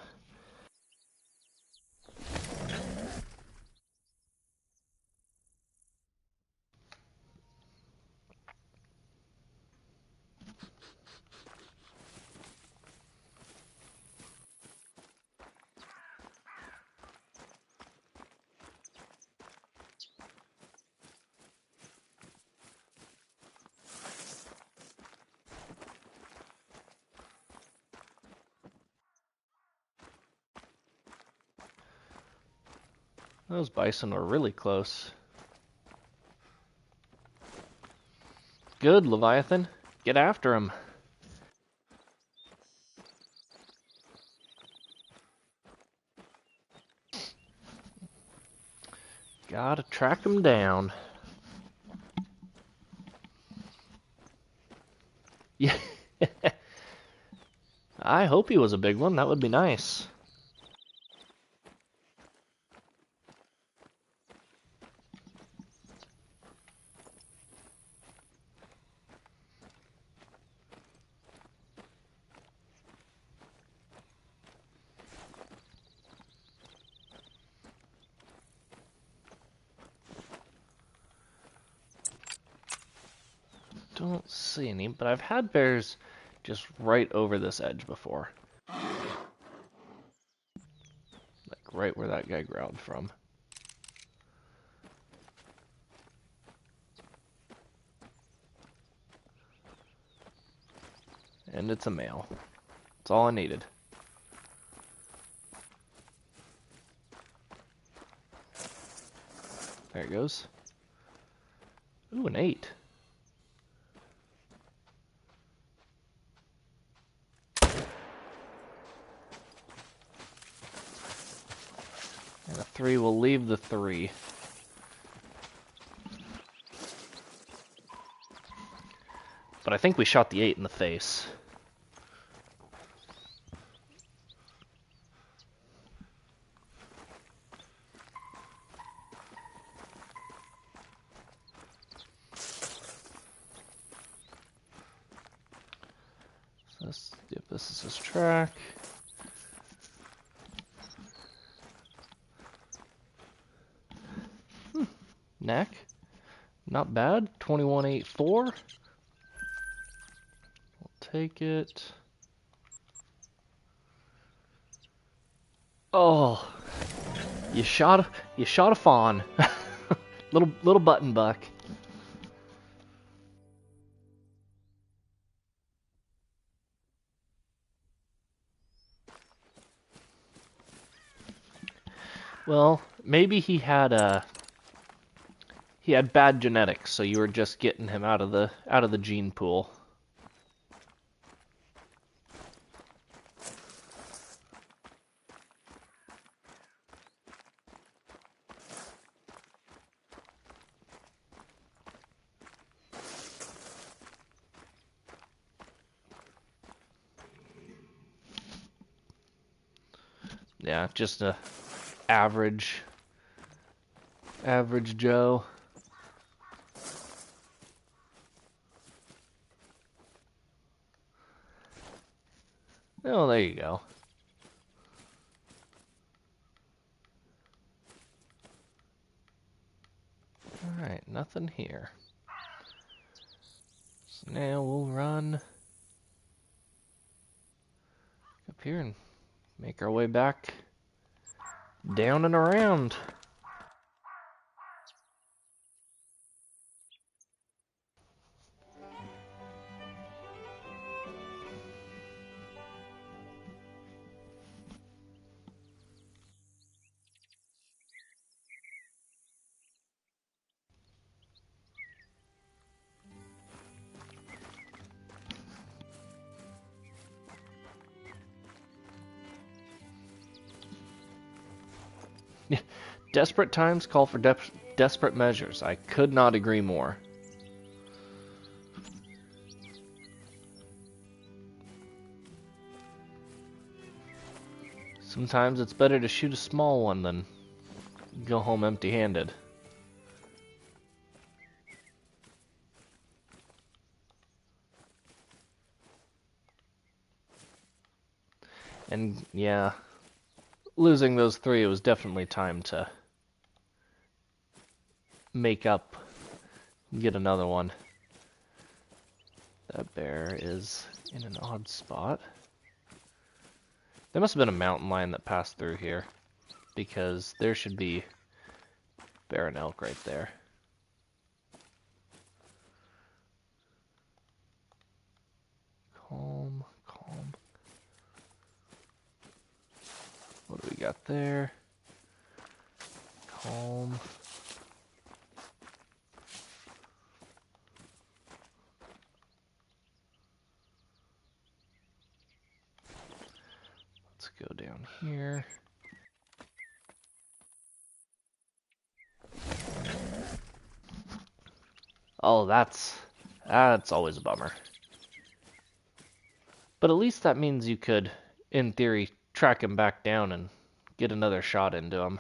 Those bison were really close. Good, Leviathan. Get after him. Gotta track him down. Yeah. I hope he was a big one. That would be nice. Don't see any, but I've had bears just right over this edge before. Like right where that guy growled from. And it's a male. That's all I needed. There it goes. Ooh, an 8. And a 3 will leave the 3. But I think we shot the 8 in the face. Yep, this is his track. Neck. Not bad. 2184. We'll take it. Oh, you shot a fawn. little button buck. Well, maybe he had bad genetics, so you were just getting him out of the gene pool. Yeah, just a average Joe. Oh, there you go. Alright, nothing here. So now we'll run up here and make our way back down and around. Desperate times call for desperate measures. I could not agree more. Sometimes it's better to shoot a small one than go home empty-handed. And yeah, losing those 3, it was definitely time to make up, get another one. That bear is in an odd spot. There must have been a mountain lion that passed through here, because there should be bear and elk right there. Calm, calm. What do we got there? Calm. Let's go down here. Oh, that's always a bummer. But at least that means you could, in theory, track him back down and get another shot into him.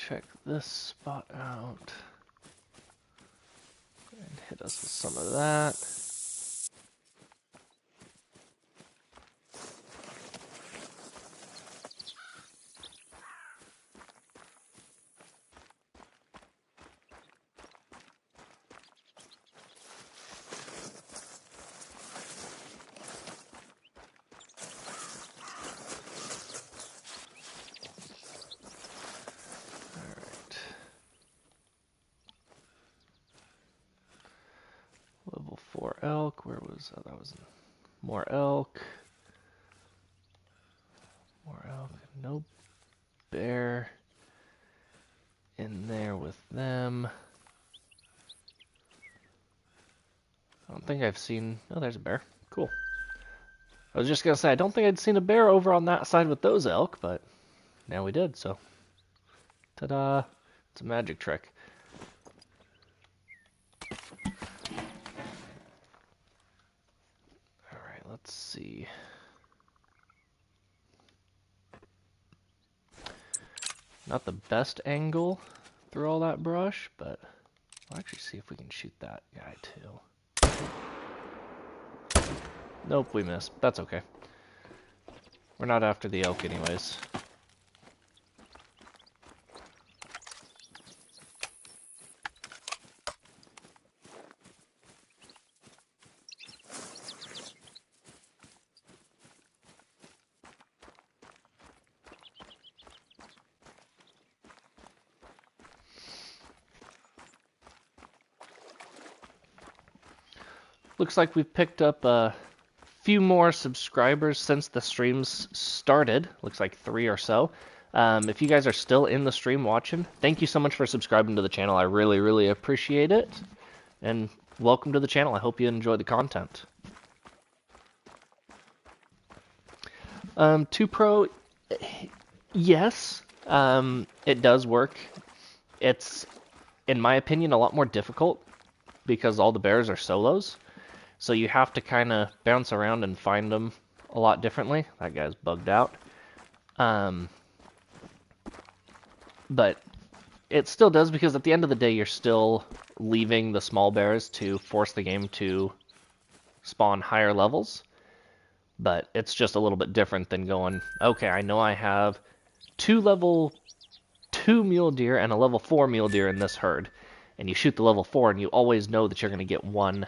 Check this spot out. And hit us with some of that. Level 4 elk. Where was that? That was more elk. More elk. No bear in there with them. I don't think I've seen... Oh, there's a bear. Cool. I was just going to say, I don't think I'd seen a bear over on that side with those elk, but now we did, so... Ta-da! It's a magic trick. Alright, let's see. Not the best angle through all that brush, but we'll actually see if we can shoot that guy too. Nope, we missed. That's okay. We're not after the elk anyways. Looks like we've picked up a few more subscribers since the streams started. Looks like 3 or so. If you guys are still in the stream watching, thank you so much for subscribing to the channel. I really, really appreciate it. And welcome to the channel. I hope you enjoy the content. 2 Pro, yes, it does work. It's, in my opinion, a lot more difficult because all the bears are solos. So you have to kind of bounce around and find them a lot differently. That guy's bugged out. But it still does, because at the end of the day, you're still leaving the small bears to force the game to spawn higher levels. But it's just a little bit different than going, okay, I know I have 2 level 2 mule deer and a level 4 mule deer in this herd. And you shoot the level 4 and you always know that you're going to get one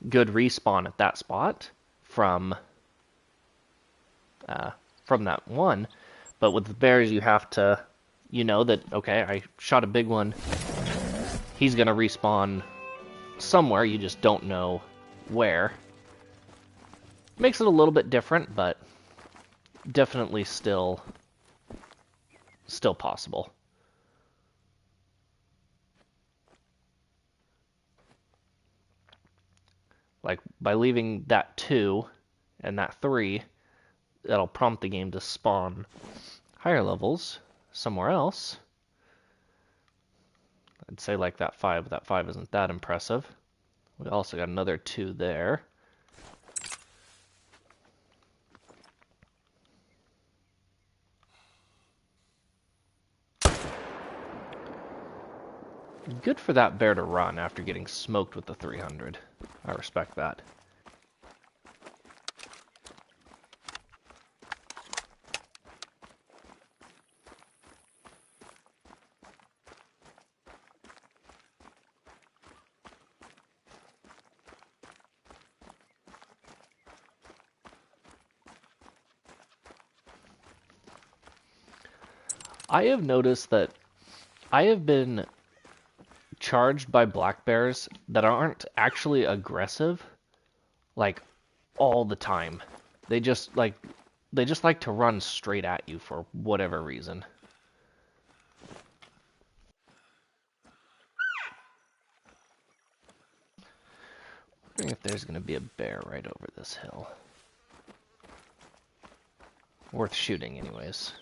good respawn at that spot from that one. But with the bears, you have to, you know that, okay, I shot a big one. He's going to respawn somewhere. You just don't know where. Makes it a little bit different, but definitely still possible. Like, by leaving that 2 and that 3, that'll prompt the game to spawn higher levels somewhere else. I'd say like that 5, but that 5 isn't that impressive. We also got another 2 there. Good for that bear to run after getting smoked with the 300. I respect that. I have noticed that I have been charged by black bears that aren't actually aggressive, like, all the time. They just like to run straight at you for whatever reason. Wondering if there's gonna be a bear right over this hill. Worth shooting anyways.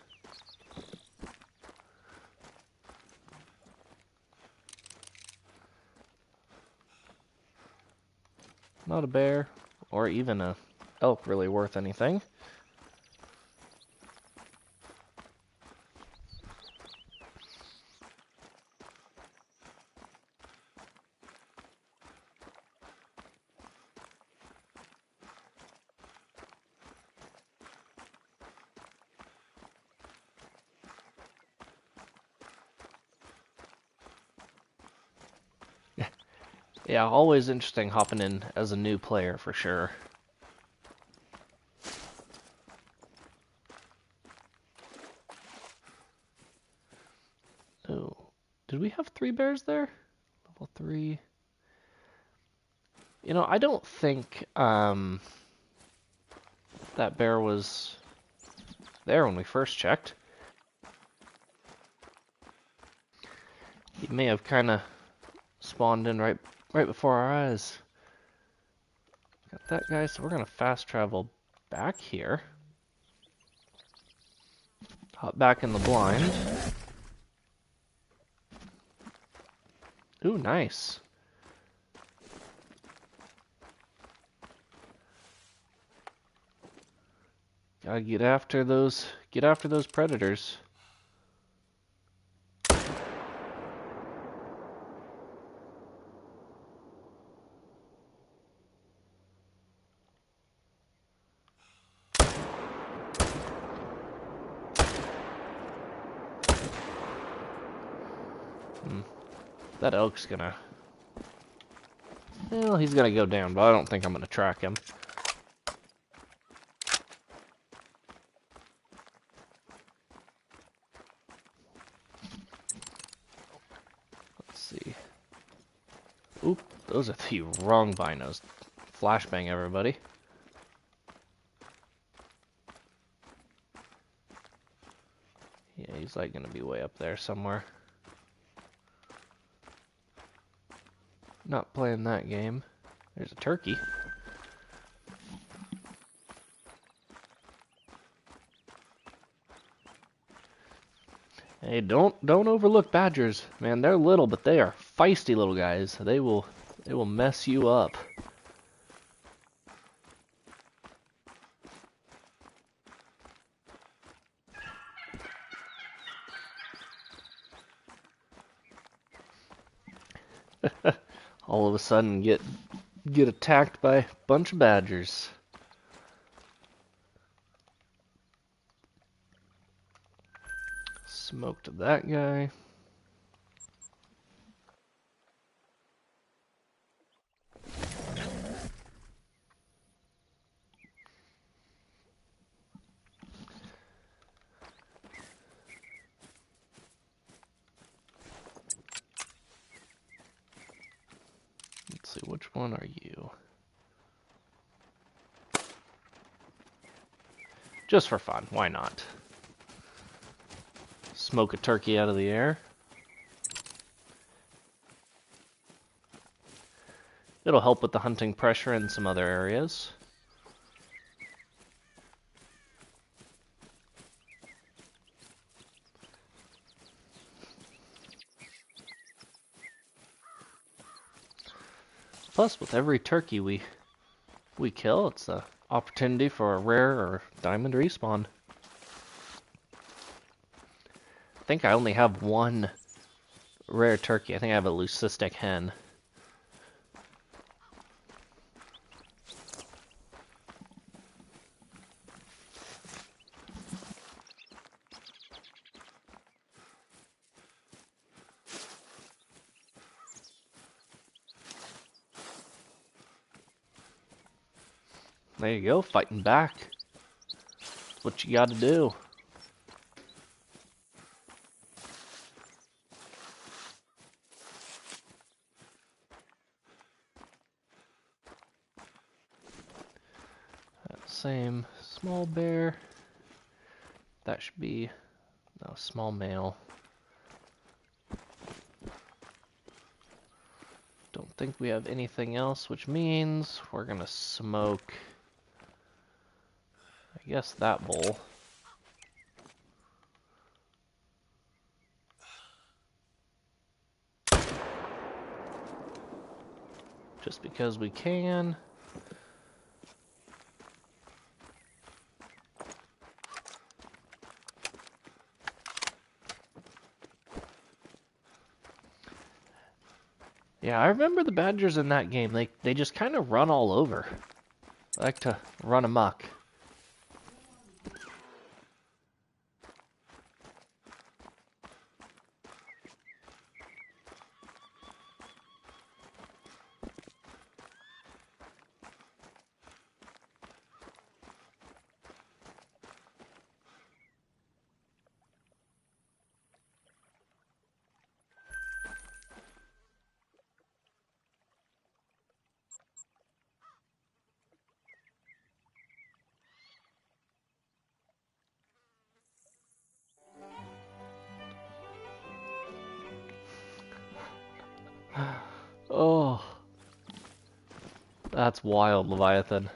Not a bear, or even a elk really worth anything. Yeah, always interesting hopping in as a new player for sure. Oh, did we have 3 bears there? Level 3. You know, I don't think that bear was there when we first checked. He may have kind of spawned in right before our eyes. Got that guy, so we're gonna fast travel back here. Hop back in the blind. Ooh, nice. Gotta get after those predators. That elk's gonna... Well, he's gonna go down, but I don't think I'm gonna track him. Let's see. Oop, those are the wrong binos. Flashbang, everybody. Yeah, he's like gonna be way up there somewhere. Not playing that game. There's a turkey. Hey, don't overlook badgers, man. They're little, but they are feisty little guys. They will mess you up. All of a sudden get attacked by a bunch of badgers. Smoked that guy. Let's see, which one are you? Just for fun, why not? Smoke a turkey out of the air. It'll help with the hunting pressure in some other areas. Plus, with every turkey we kill, it's an opportunity for a rare or diamond respawn. I think I only have one rare turkey. I think I have a leucistic hen. There you go, fighting back. That's what you gotta do. That same small bear. That should be a small male. Don't think we have anything else, which means we're gonna smoke, I guess, that bowl. Just because we can. Yeah, I remember the badgers in that game. They just kind of run all over. They like to run amok. Oh, that's wild, Leviathan.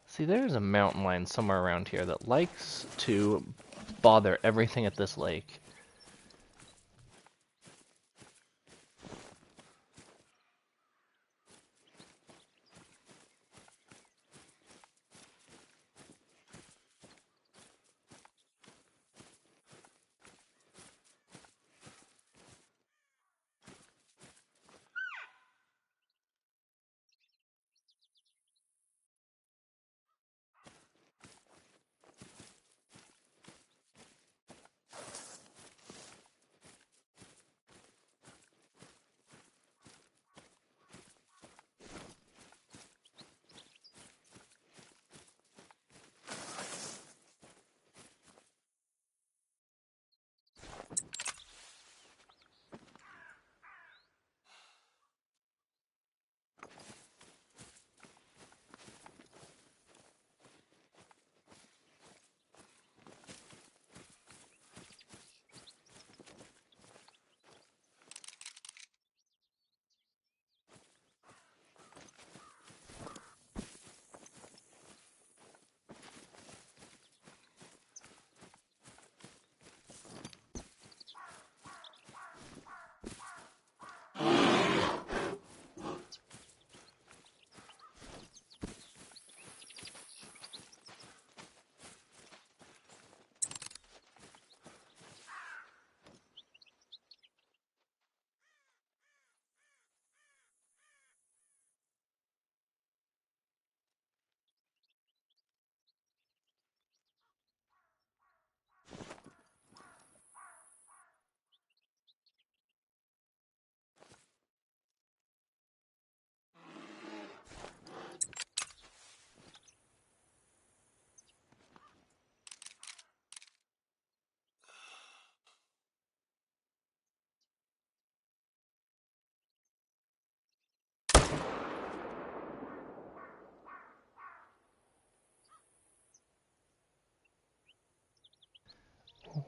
See, there's a mountain lion somewhere around here that likes to bother everything at this lake.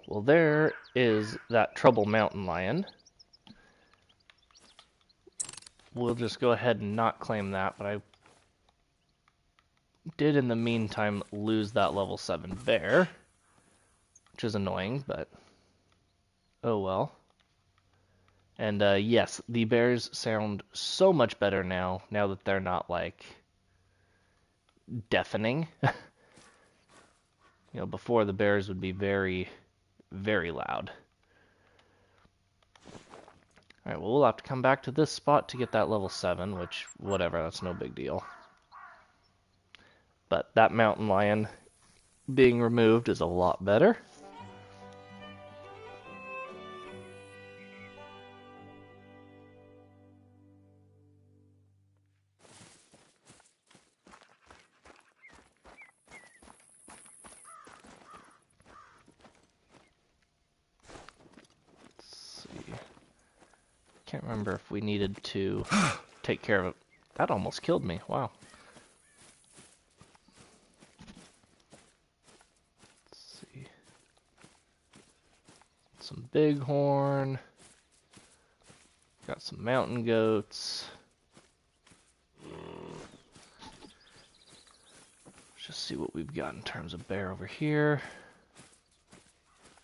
Well, there is that trouble mountain lion. We'll just go ahead and not claim that, but I did in the meantime lose that level 7 bear, which is annoying, but oh well. And yes, the bears sound so much better now that they're not like deafening. Before the bears would be very, very loud. Alright, well, we'll have to come back to this spot to get that level 7, which, whatever, that's no big deal. But that mountain lion being removed is a lot better. Can't remember if we needed to take care of it. That almost killed me. Wow. Let's see. Some bighorn. Got some mountain goats. Let's just see what we've got in terms of bear over here.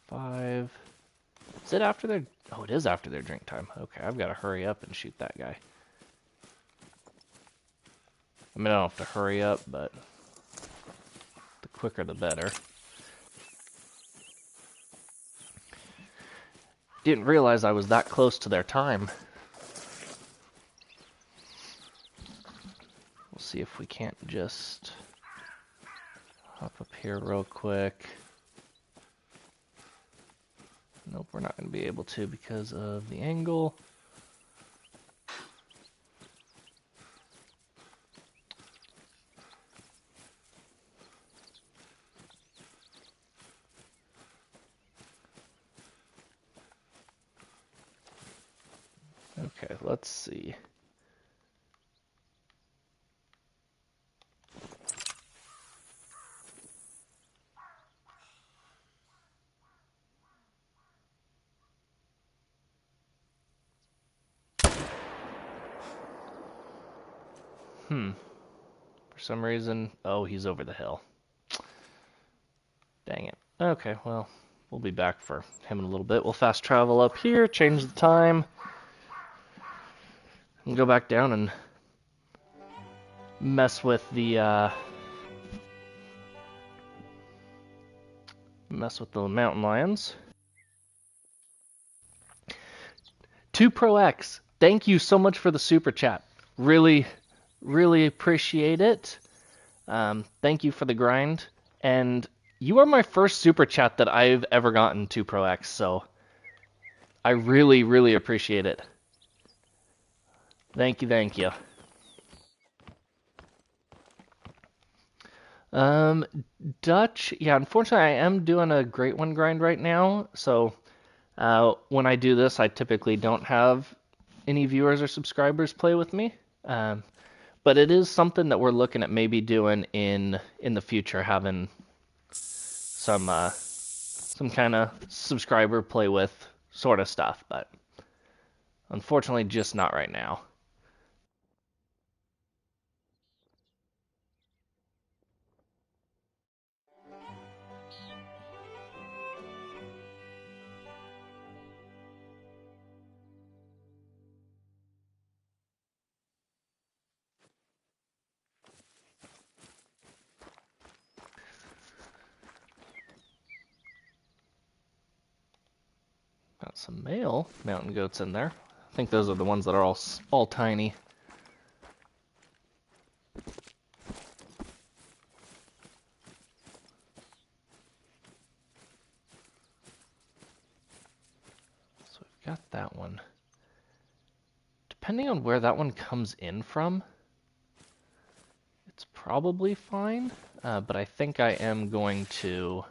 5. Is it after their... Oh, it is after their drink time. Okay, I've got to hurry up and shoot that guy. I mean, I don't have to hurry up, but the quicker the better. Didn't realize I was that close to their time. We'll see if we can't just hop up here real quick. Nope, we're not going to be able to because of the angle. Okay, let's see. For some reason, oh, he's over the hill. Dang it. Okay, well, we'll be back for him in a little bit. We'll fast travel up here, change the time, and go back down and mess with the mountain lions. 2ProX, thank you so much for the super chat. Really, really appreciate it. Thank you for the grind. And you are my first super chat that I've ever gotten, 2ProX, so I really, really appreciate it. Thank you, thank you. Dutch, yeah, unfortunately I am doing a Great One grind right now, so when I do this, I typically don't have any viewers or subscribers play with me. But it is something that we're looking at maybe doing in the future, having some kind of subscriber play with sort of stuff, but unfortunately just not right now. Got some male mountain goats in there. I think those are the ones that are all tiny. So we've got that one. Depending on where that one comes in from, it's probably fine, but I think I am going to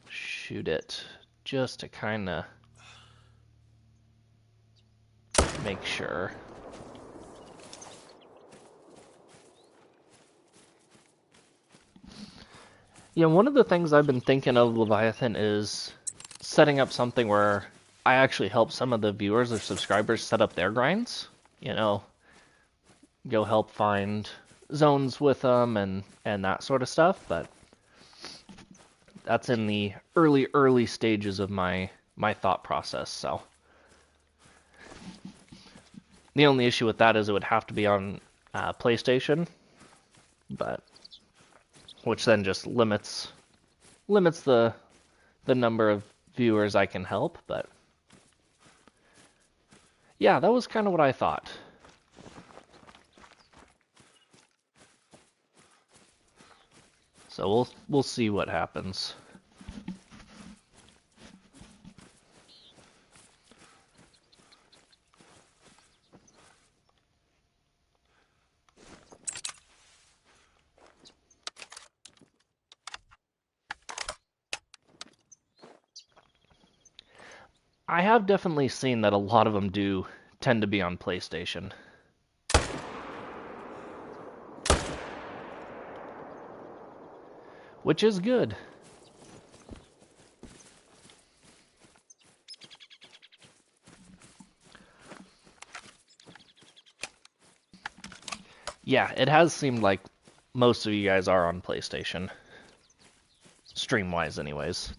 shoot it just to kind of make sure. Yeah, one of the things I've been thinking of Leviathan is setting up something where I actually help some of the viewers or subscribers set up their grinds. You know, go help find zones with them and that sort of stuff, but that's in the early stages of my my thought process. So the only issue with that is it would have to be on PlayStation, but which then just limits the number of viewers I can help. But yeah, that was kind of what I thought. So we'll see what happens. I have definitely seen that a lot of them do tend to be on PlayStation. Which is good. Yeah, it has seemed like most of you guys are on PlayStation. Stream-wise, anyways.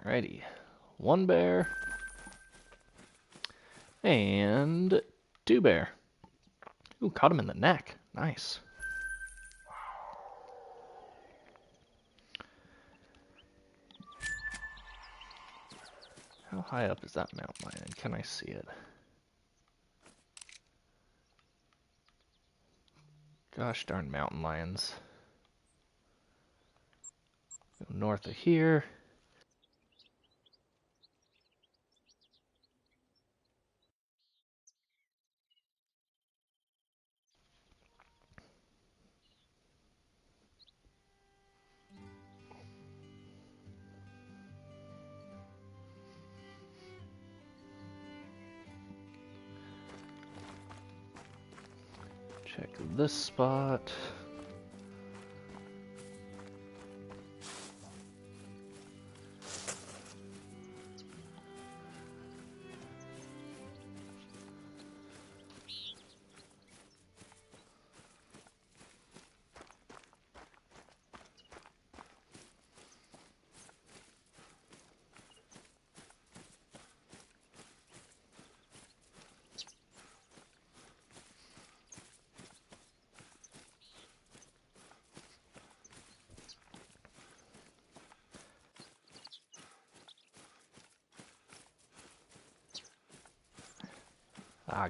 Alrighty. One bear. And two bear. Ooh, caught him in the neck. Nice. How high up is that mountain lion? Can I see it? Gosh darn mountain lions. Go north of here. Check this spot.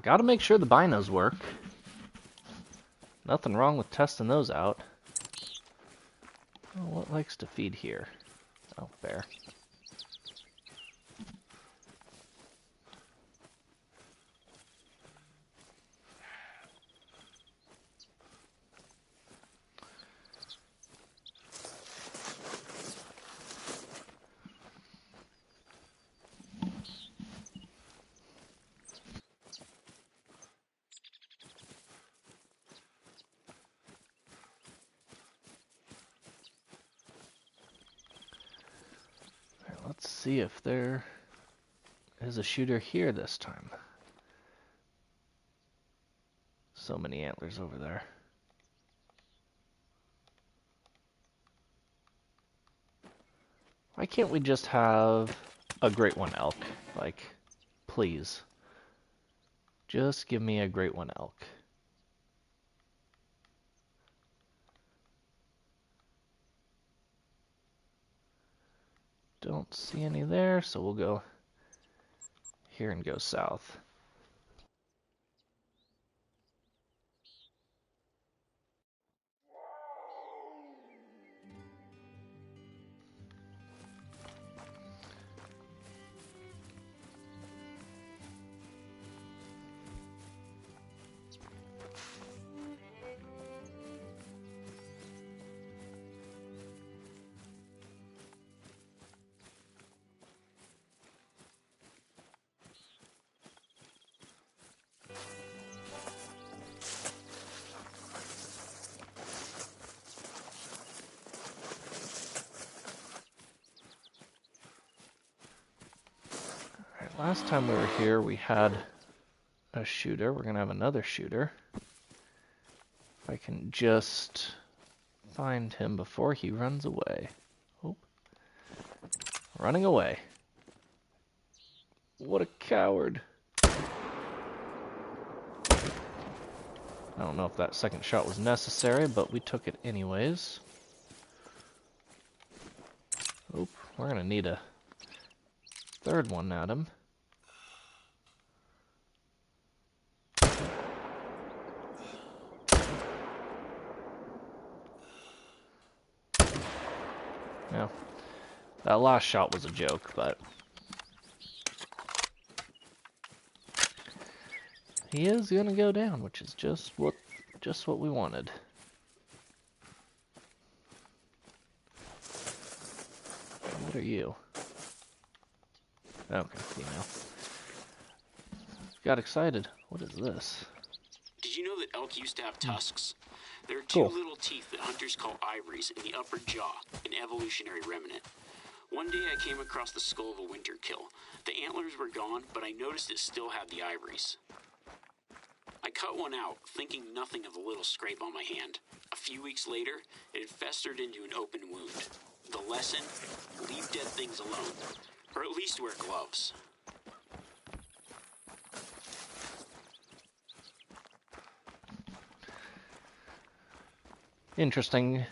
Gotta make sure the binos work. Nothing wrong with testing those out. Oh, what likes to feed here? Oh, bear. Let's see if there is a shooter here this time. So many antlers over there. Why can't we just have a great one elk? Like, please. Just give me a great one elk. Don't see any there, so we'll go here and go south. last time we were here, we had a shooter. We're going to have another shooter. If I can just find him before he runs away. Oh, running away. What a coward. I don't know if that second shot was necessary, but we took it anyways. Oop, we're gonna need a third one at him. Yeah, that last shot was a joke, but he is gonna go down, which is just what we wanted. What are you? Okay, female. Got excited. What is this? Did you know that elk used to have tusks? There are two little teeth that hunters call ivories in the upper jaw, an evolutionary remnant. One day I came across the skull of a winter kill. The antlers were gone, but I noticed it still had the ivories. I cut one out, thinking nothing of the little scrape on my hand. A few weeks later, it had festered into an open wound. The lesson? Leave dead things alone. Or at least wear gloves. Interesting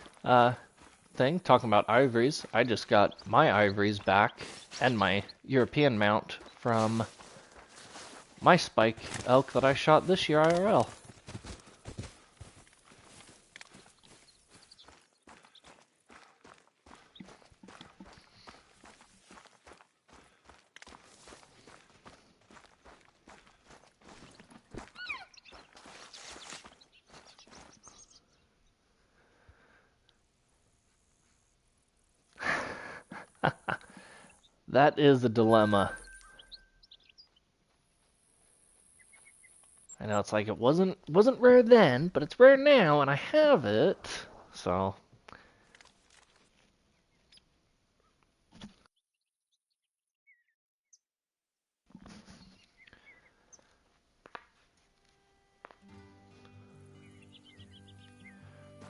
thing, talking about ivories. I just got my ivories back and my European mount from my spike elk that I shot this year IRL. That is a dilemma. I know it's like it wasn't rare then, but it's rare now, and I have it. So all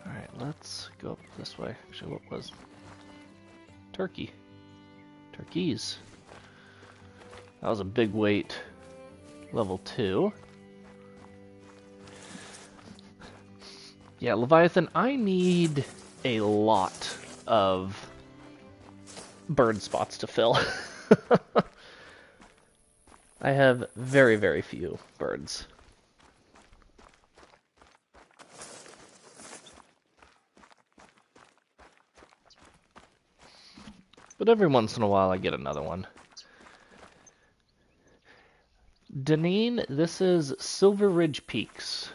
right, let's go up this way. Actually, what was turkey? Turkeys. That was a big weight. Level 2. Yeah, Leviathan, I need a lot of bird spots to fill. I have very, very few birds. But every once in a while I get another one. Deneen, this is Silver Ridge Peaks.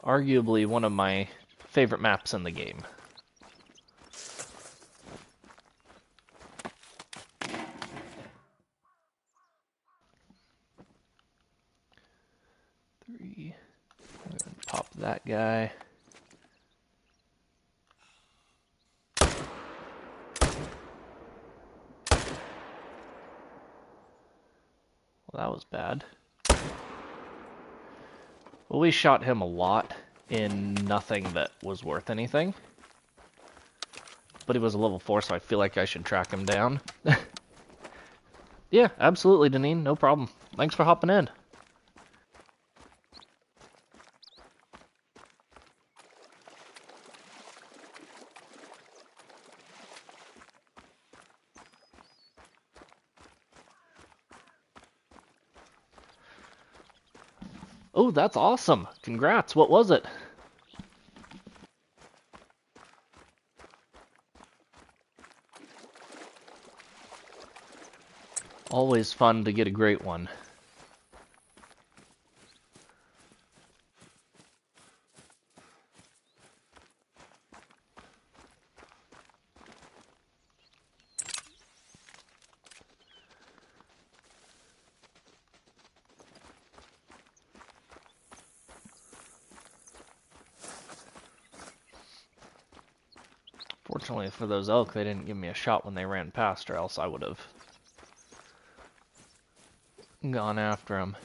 Arguably one of my favorite maps in the game. Three. Pop that guy. Well, that was bad. Well, we shot him a lot in nothing that was worth anything. But he was a level 4, so I feel like I should track him down. Yeah, absolutely, Deneen. No problem. Thanks for hopping in. Oh, that's awesome. Congrats. What was it? Always fun to get a great one. Fortunately for those elk, they didn't give me a shot when they ran past, or else I would have gone after them.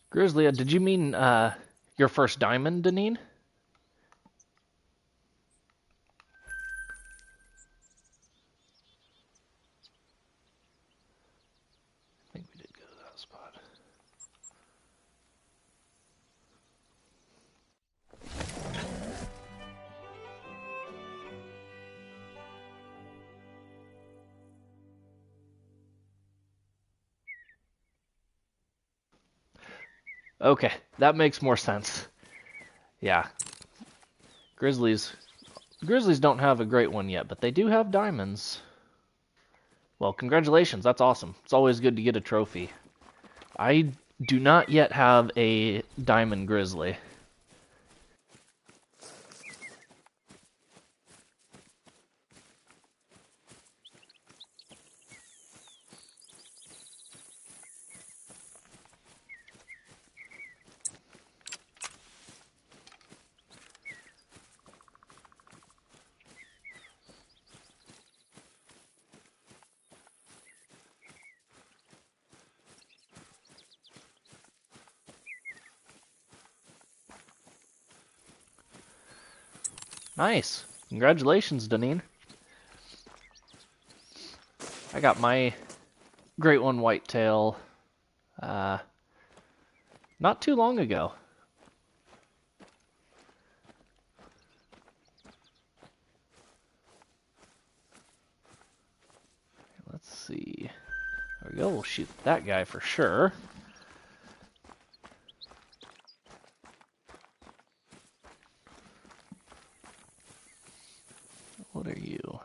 Grizzly, did you mean your first diamond, Deneen? I think we did go to that spot. Okay, that makes more sense. Yeah. Grizzlies don't have a great one yet, but they do have diamonds. Well, congratulations, that's awesome. It's always good to get a trophy. I do not yet have a diamond grizzly. Nice. Congratulations, Deneen. I got my great one whitetail not too long ago. Let's see. There we go. We'll shoot that guy for sure. What are you?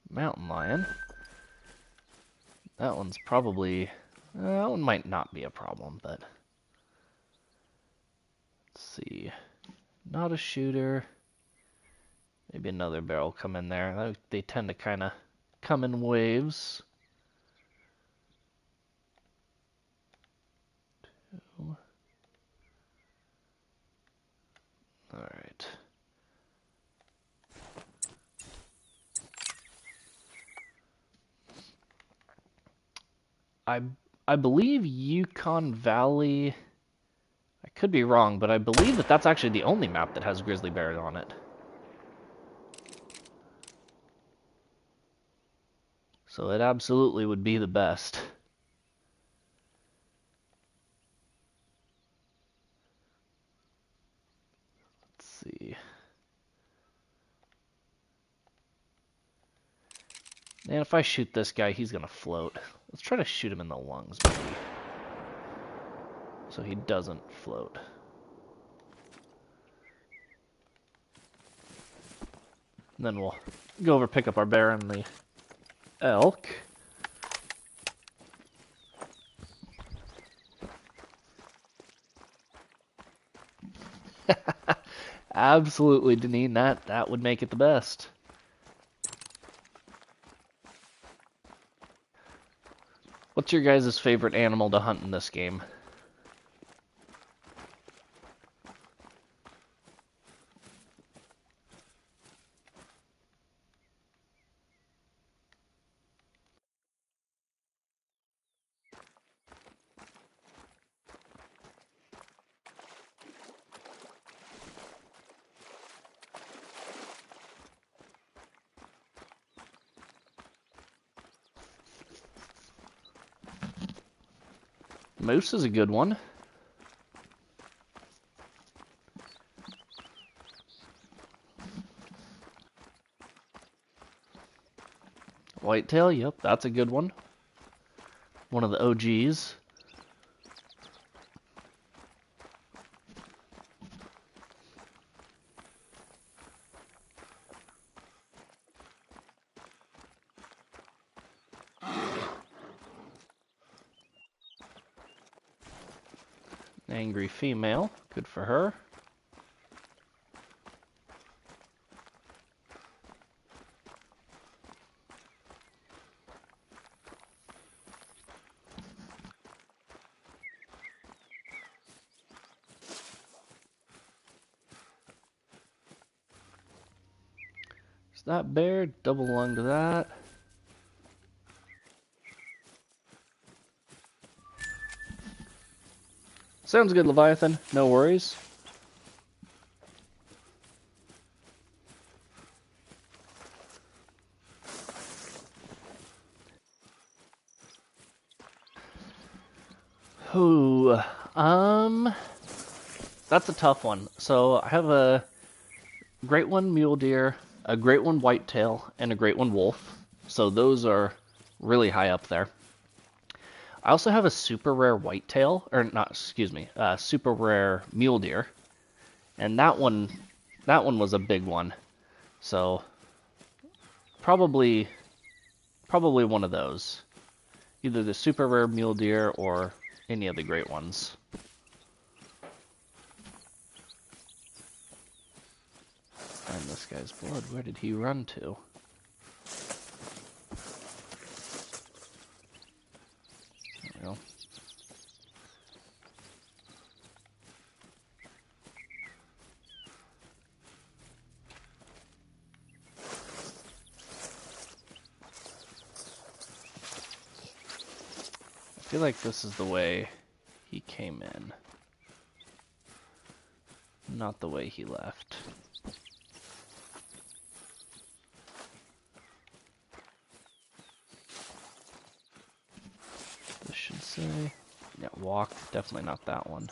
Mountain lion. That one's probably... that one might not be a problem, but... Let's see. Not a shooter. Maybe another barrel come in there. They tend to kind of come in waves. Two. Alright. I believe Yukon Valley... I could be wrong, but I believe that that's actually the only map that has grizzly bears on it. So it absolutely would be the best. Let's see. And if I shoot this guy, he's gonna float. Let's try to shoot him in the lungs, maybe. So he doesn't float. And then we'll go over, pick up our bear and the elk. Absolutely, Deneen. That would make it the best. What's your guys' favorite animal to hunt in this game? Moose is a good one. Whitetail, yep, that's a good one. One of the OGs. Angry female, good for her. that bear, double lung to that. Sounds good, Leviathan. No worries. Ooh, that's a tough one. So I have a great one mule deer, a great one whitetail, and a great one wolf. So those are really high up there. I also have a super rare whitetail, or not, excuse me, super rare mule deer, and that one was a big one. So probably one of those, either the super rare mule deer or any of the great ones. Find this guy's blood. Where did he run to? There we go. I feel like this is the way he came in, not the way he left. This should say, yeah, walk, definitely not that one.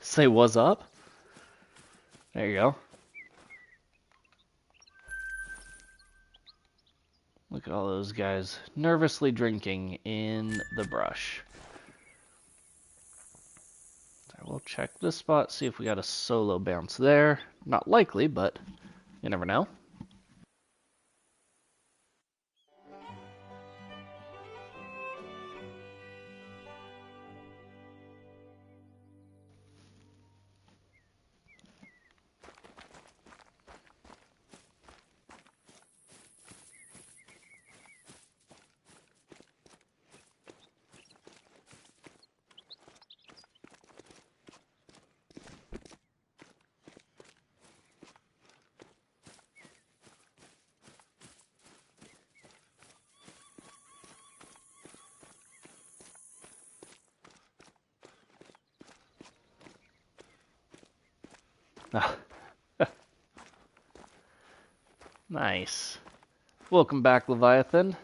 Say what's up? There you go. Look at all those guys nervously drinking in the brush. I will check this spot, see if we got a solo bounce there. Not likely, but you never know. Nice. Welcome back, Leviathan.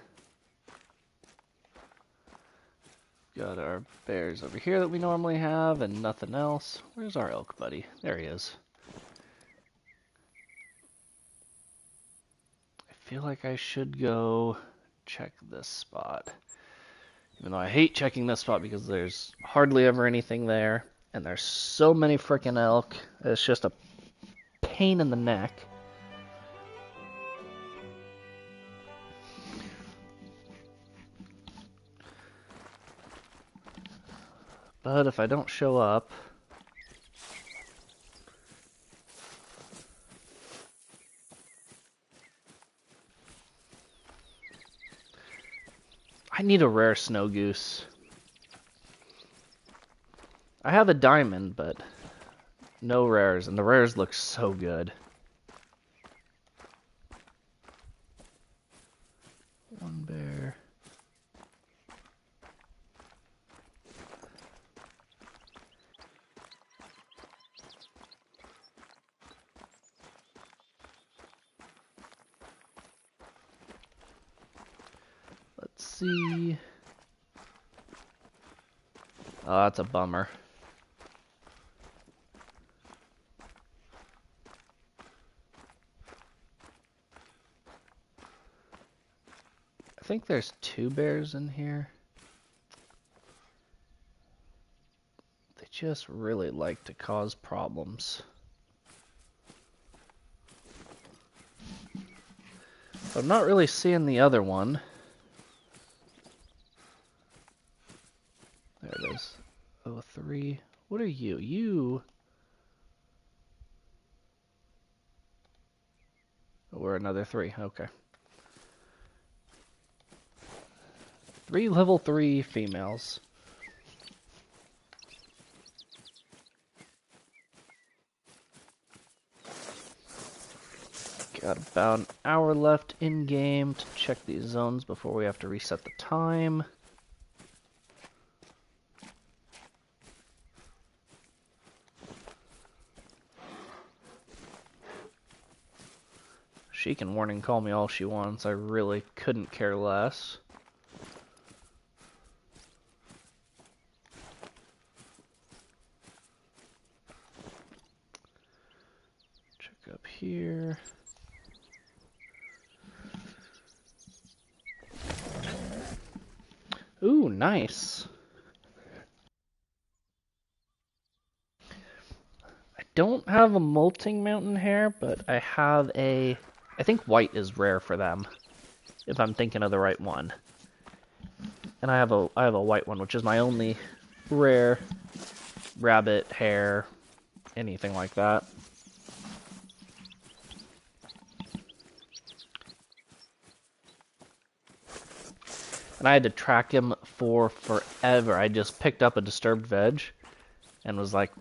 Got our bears over here that we normally have, and nothing else. Where's our elk buddy? There he is. I feel like I should go check this spot. Even though I hate checking this spot because there's hardly ever anything there, and there's so many freaking elk. It's just a pain in the neck. But if I don't show up, I need a rare snow goose. I have a diamond, but no rares, and the rares look so good. One bear. Let's see. Oh, that's a bummer. I think there's 2 bears in here. They just really like to cause problems. So I'm not really seeing the other one. Oh, 3. What are you? You... Oh, we're another 3. Okay. 3 level 3 females. Got about an hour left in game to check these zones before we have to reset the time. She can warning call me all she wants. I really couldn't care less. Check up here. Ooh, nice. I don't have a molting mountain hare, but I have a... I think white is rare for them, if I'm thinking of the right one. And I have a white one, which is my only rare rabbit, hare, anything like that. And I had to track him for forever. I just picked up a disturbed veg and was like,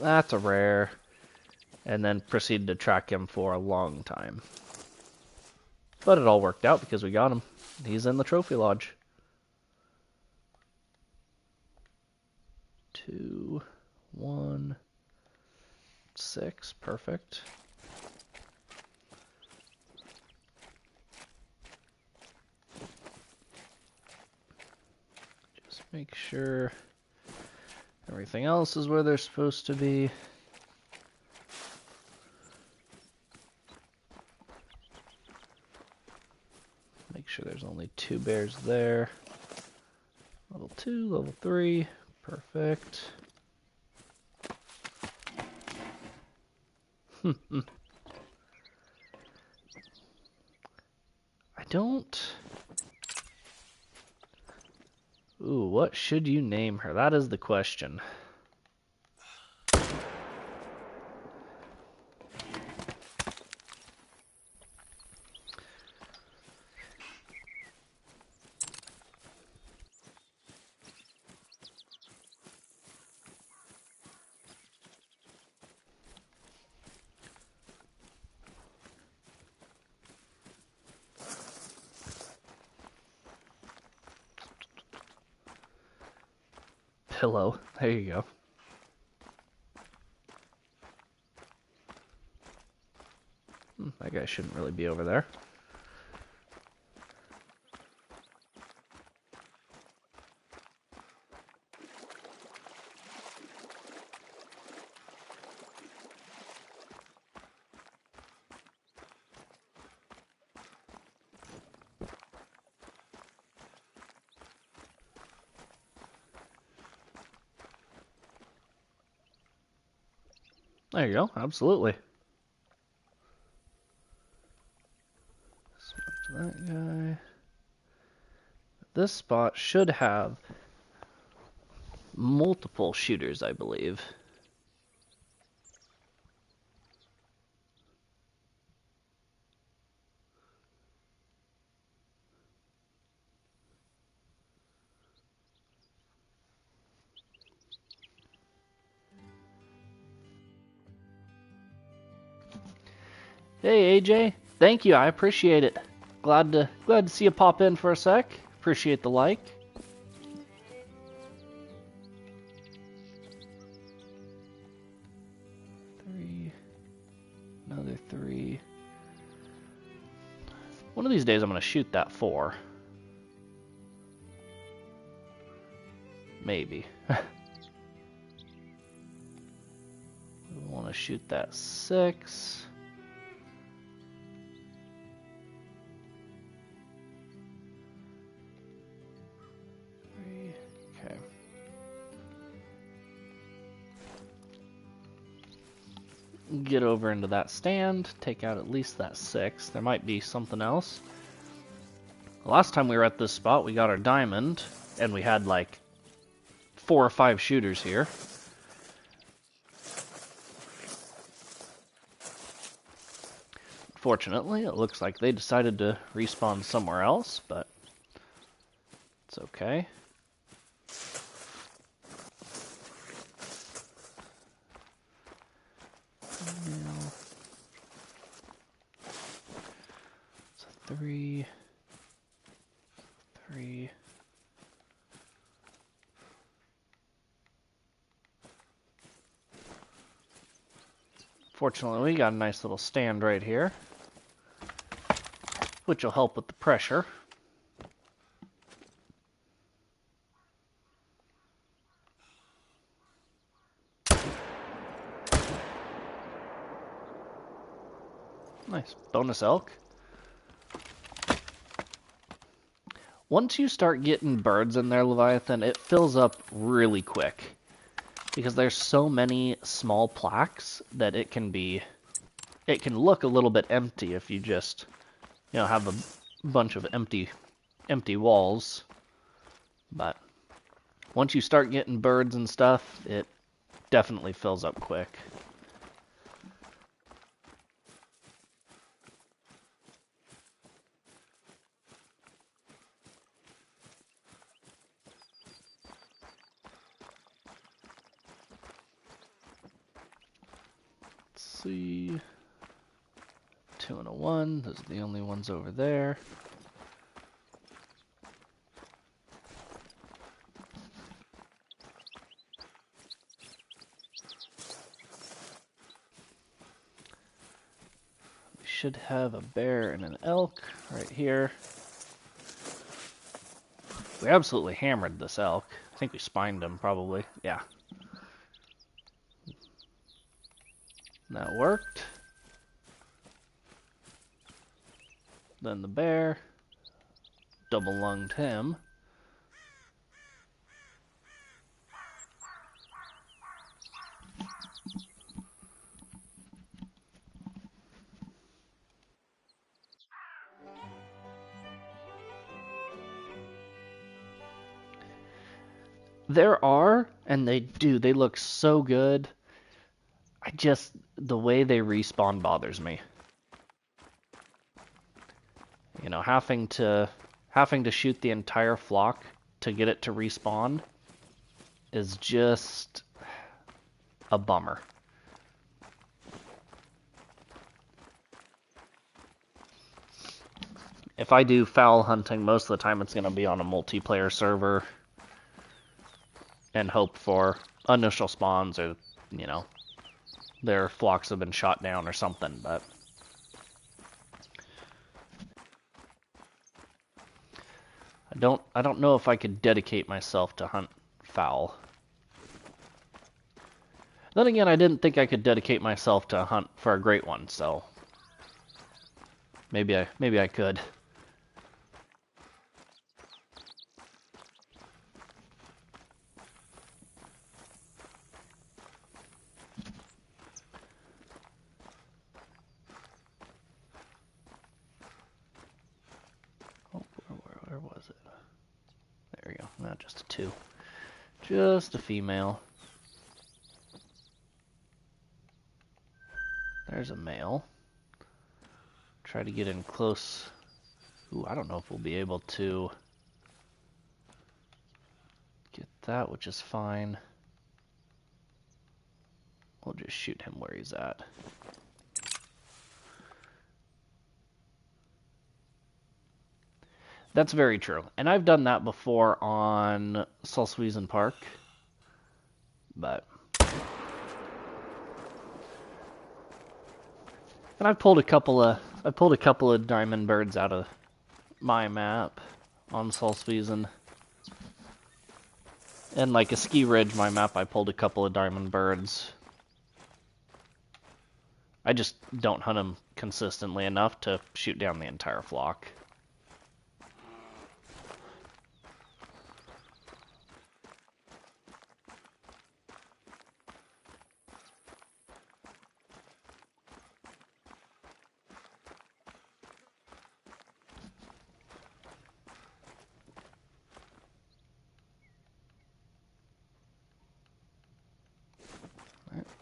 that's a rare. And then proceeded to track him for a long time. But it all worked out because we got him. He's in the trophy lodge. 2, 1, 6, perfect. Just make sure everything else is where they're supposed to be. Make sure there's only 2 bears there. Level 2, level 3, perfect. I don't... Ooh, what should you name her? That is the question. Pillow. There you go. That guy shouldn't really be over there. There you go, absolutely. Smoke to that guy. This spot should have multiple shooters, I believe. Hey AJ, thank you, I appreciate it. Glad to see you pop in for a sec. Appreciate the like. Three, another 3. One of these days I'm gonna shoot that 4. Maybe. I want to shoot that 6. Okay. Get over into that stand, take out at least that 6. There might be something else. The last time we were at this spot, we got our diamond, and we had like 4 or 5 shooters here. Fortunately, it looks like they decided to respawn somewhere else, but it's okay. Now, it's a 3. Fortunately, we got a nice little stand right here, which will help with the pressure. Nice. Bonus elk. Once you start getting birds in there, Leviathan, it fills up really quick. Because there's so many small plaques that it can look a little bit empty if you just, have a bunch of empty walls. But once you start getting birds and stuff, it definitely fills up quick. Let's see. 2 and a 1. Those are the only ones over there. We should have a bear and an elk right here. We absolutely hammered this elk. I think we spined him, probably. Yeah. That worked. Then the bear. Double lunged him. There are, and they look so good. The way they respawn bothers me. Having to shoot the entire flock to get it to respawn is just a bummer. If I do fowl hunting, most of the time it's going to be on a multiplayer server and hope for initial spawns or, their flocks have been shot down or something, but I don't know if I could dedicate myself to hunt fowl. Then again, I didn't think I could dedicate myself to hunt for a great one, so maybe I could. Oh, where was it? There we go. Not just a 2. Just a female. There's a male. Try to get in close. Ooh, I don't know if we'll be able to get that, which is fine. We'll just shoot him where he's at. That's very true. And I've done that before on Solswiesen Park. But and I pulled a couple of diamond birds out of my map on Solswiesen. And like a Ski Ridge, my map, I pulled a couple of diamond birds. I just don't hunt them consistently enough to shoot down the entire flock.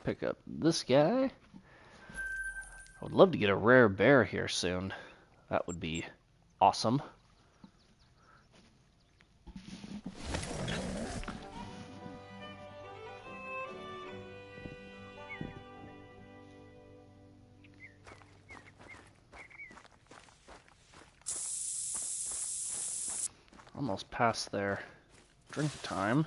pick up this guy. I would love to get a rare bear here soon. That would be awesome. Almost past their drink time.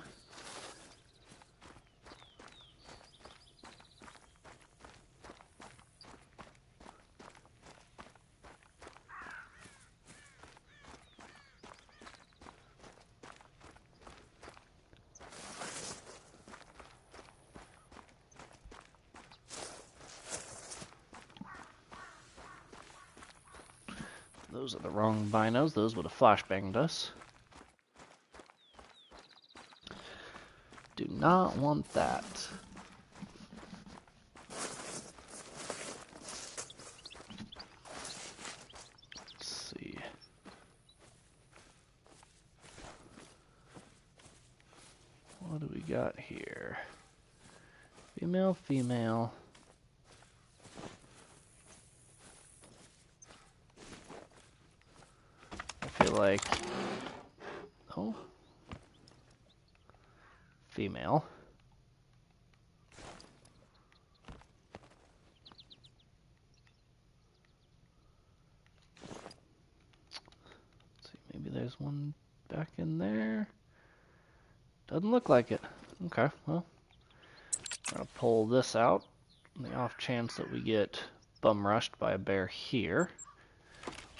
Those are the wrong binos. Those would have flashbanged us. Do not want that. Let's see. What do we got here? Female, female. I feel like... Oh. Female. Let's see, maybe there's one back in there. Doesn't look like it. Okay, well, I'm gonna pull this out on the off chance that we get bum rushed by a bear here,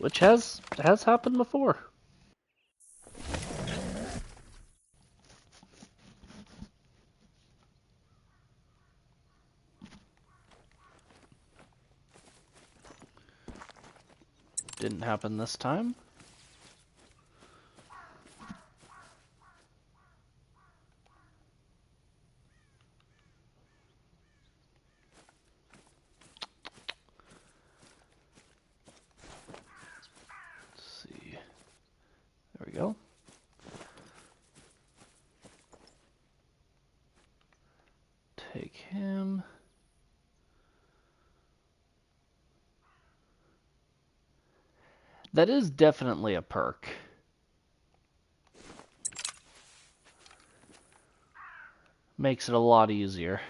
which has happened before. Didn't happen this time. Let's see. There we go. Take him. That is definitely a perk. Makes it a lot easier.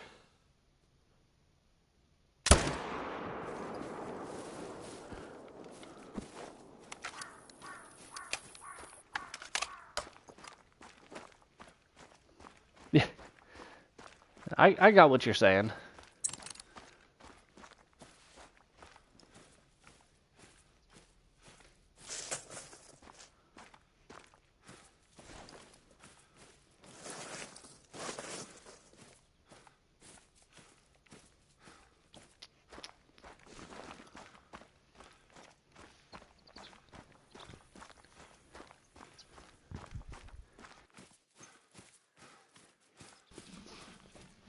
Yeah. I got what you're saying.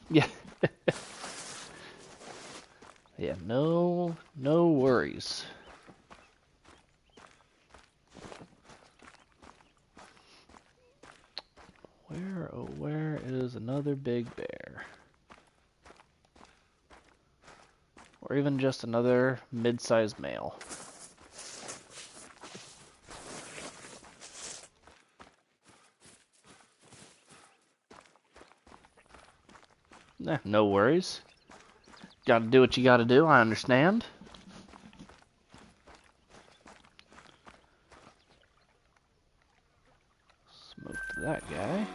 Yeah. Yeah, no worries. Where is another big bear? Or even just another mid-sized male. No worries. Gotta do what you gotta do, I understand. Smoked that guy.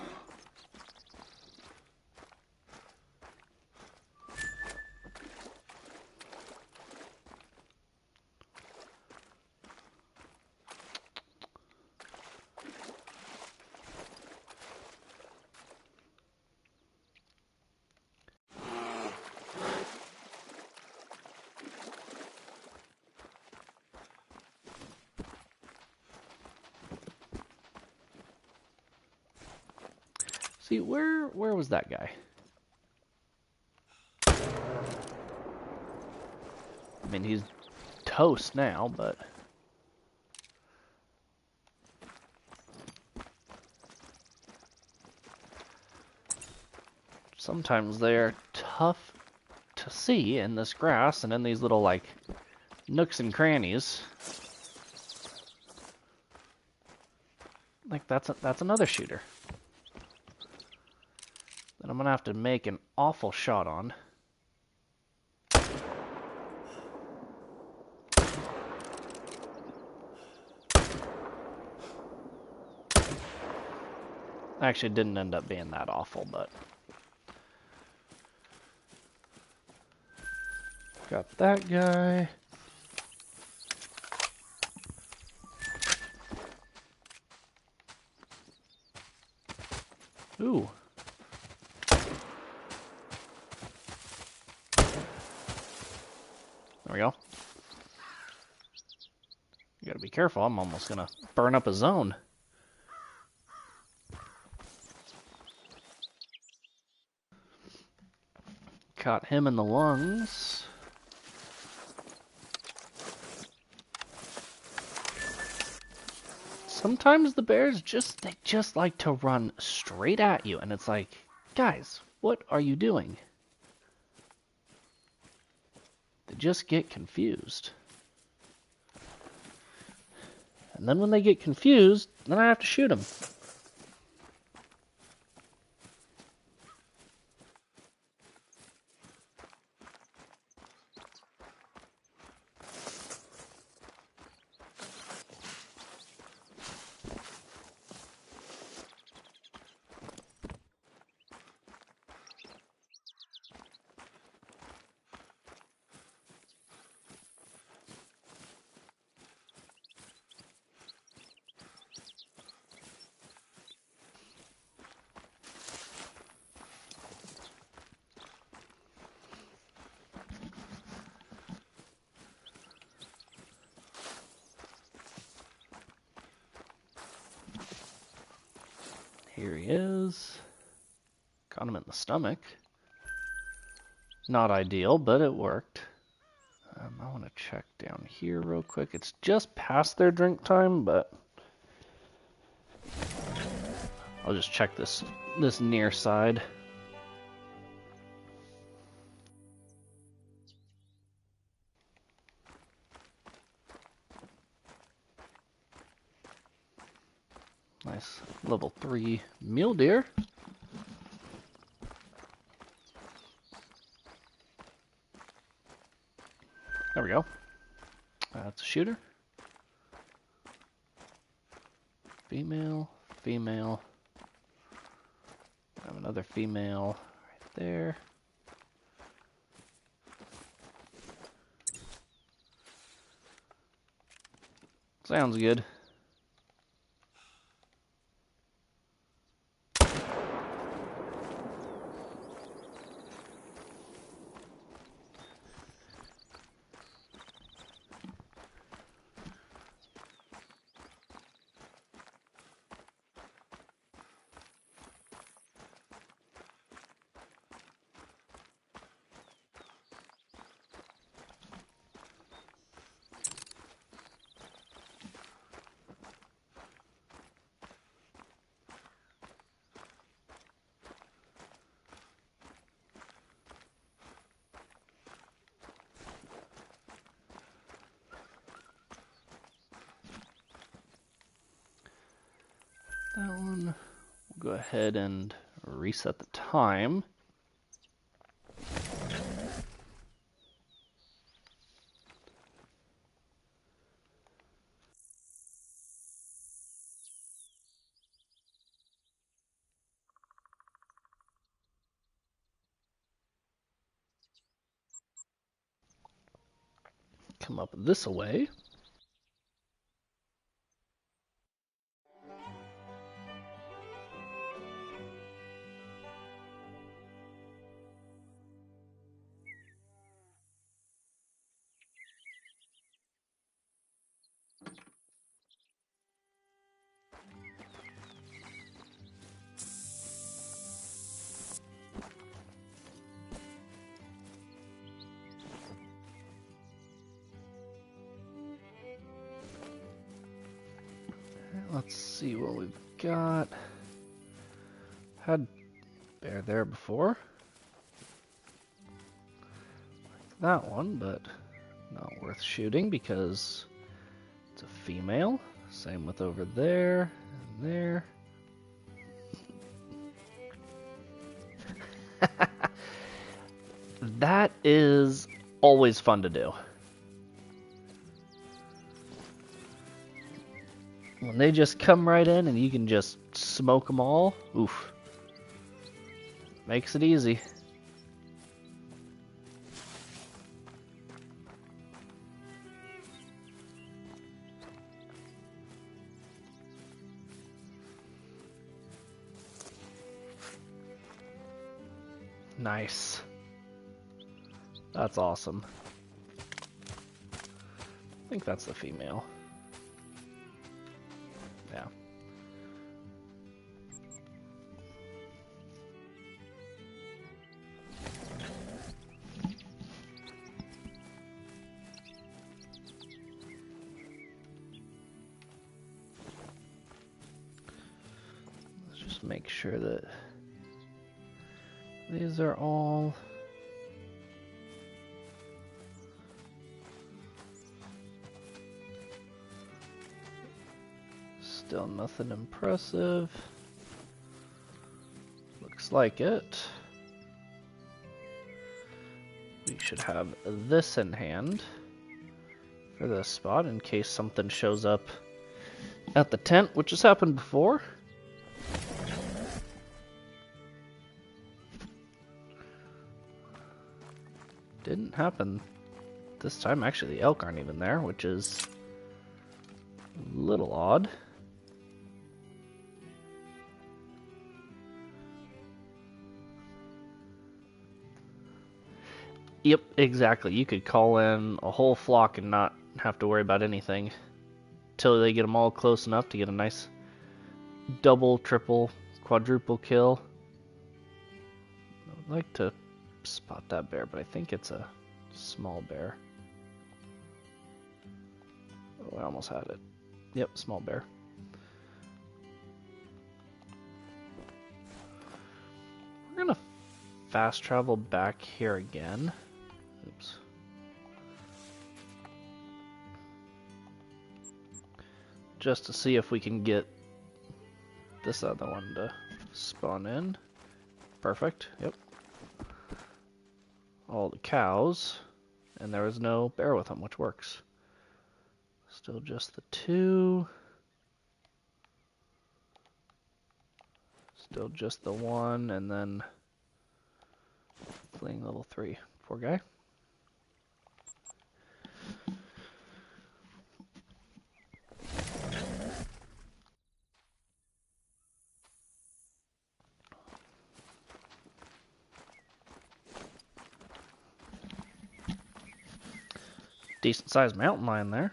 See, where was that guy? I mean, he's toast now, but... Sometimes they're tough see in this grass and in these little, like, nooks and crannies. Like, that's another shooter that I'm gonna have to make an awful shot on. Actually, it didn't end up being that awful, but... Got that guy. Ooh. There we go. You gotta be careful, I'm almost gonna burn up a zone. Caught him in the lungs. Sometimes the bears they just like to run straight at you, and it's like, guys, what are you doing? They just get confused. And then when they get confused, then I have to shoot them. Here he is. Got him in the stomach. Not ideal, but it worked. I want to check down here real quick. It's just past their drink time, but I'll just check this near side. Nice level 3 mule deer. There we go. That's a shooter. Female, female. I have another female right there. Sounds good. That one, we'll go ahead and reset the time. Come up this way. Let's see what we've got. Had bear there before. that one, but not worth shooting because it's a female. Same with over there and there. That is always fun to do. When they just come right in and you can just smoke them all, oof. Makes it easy. Nice. That's awesome. I think that's the female. Yeah. Let's just make sure that these are all still nothing impressive. Looks like it. We should have this in hand for this spot in case something shows up at the tent, which has happened before. Didn't happen this time. Actually, the elk aren't even there, which is a little odd. Yep, exactly. You could call in a whole flock and not have to worry about anything till they get them all close enough to get a nice double, triple, quadruple kill. I would like to spot that bear, but I think it's a small bear. Oh, I almost had it. Yep, small bear. We're gonna fast travel back here again. Oops. Just to see if we can get this other one to spawn in. Perfect, yep. All the cows, and there was no bear with them, which works. Still just the two. Still just the one, and then fleeing level 3. Poor guy. Decent sized mountain lion there.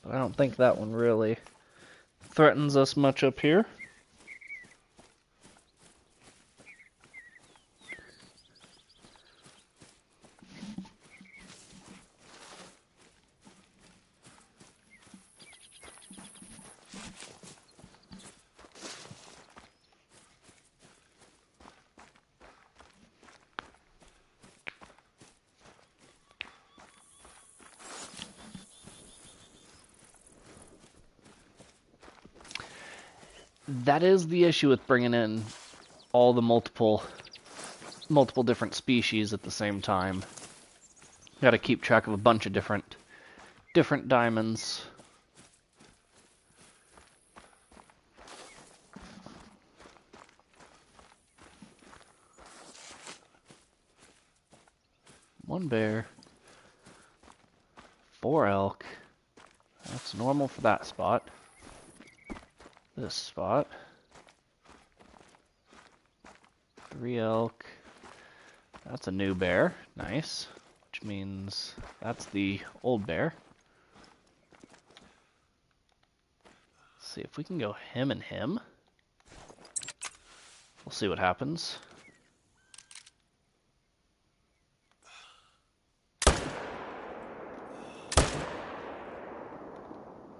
But I don't think that one really threatens us much up here. That is the issue with bringing in all the multiple different species at the same time. Got to keep track of a bunch of different diamonds. One bear, 4 elk. That's normal for that spot. This spot, 3 elk. That's a new bear, nice. Which means that's the old bear. Let's see if we can go him and him. We'll see what happens.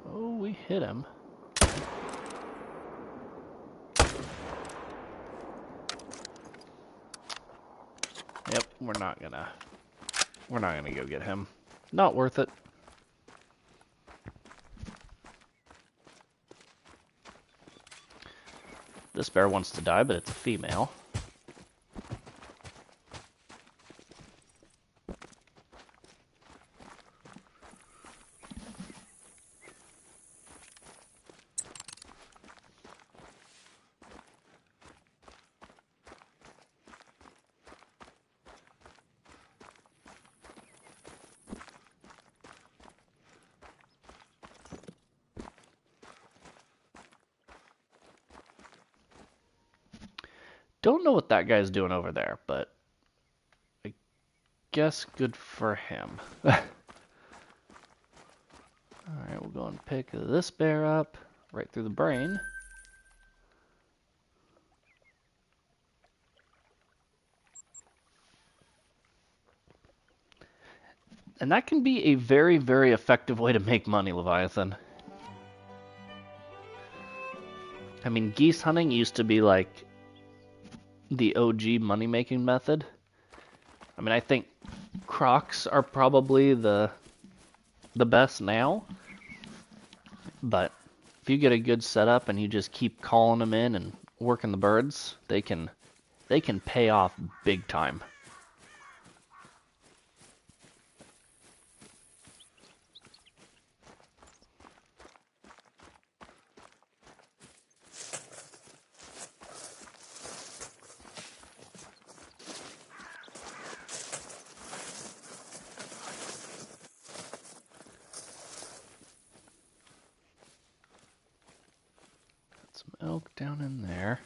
Oh, we hit him. we're not gonna go get him. Not worth it. This bear wants to die, but it's a female. Don't know what that guy's doing over there, but I guess good for him. Alright, we'll go and pick this bear up right through the brain. And that can be a very, very effective way to make money, Leviathan. I mean, geese hunting used to be like the OG money-making method. I mean, I think crocs are probably the best now. But if you get a good setup and you just keep calling them in and working the birds, they can pay off big time. Elk down in there.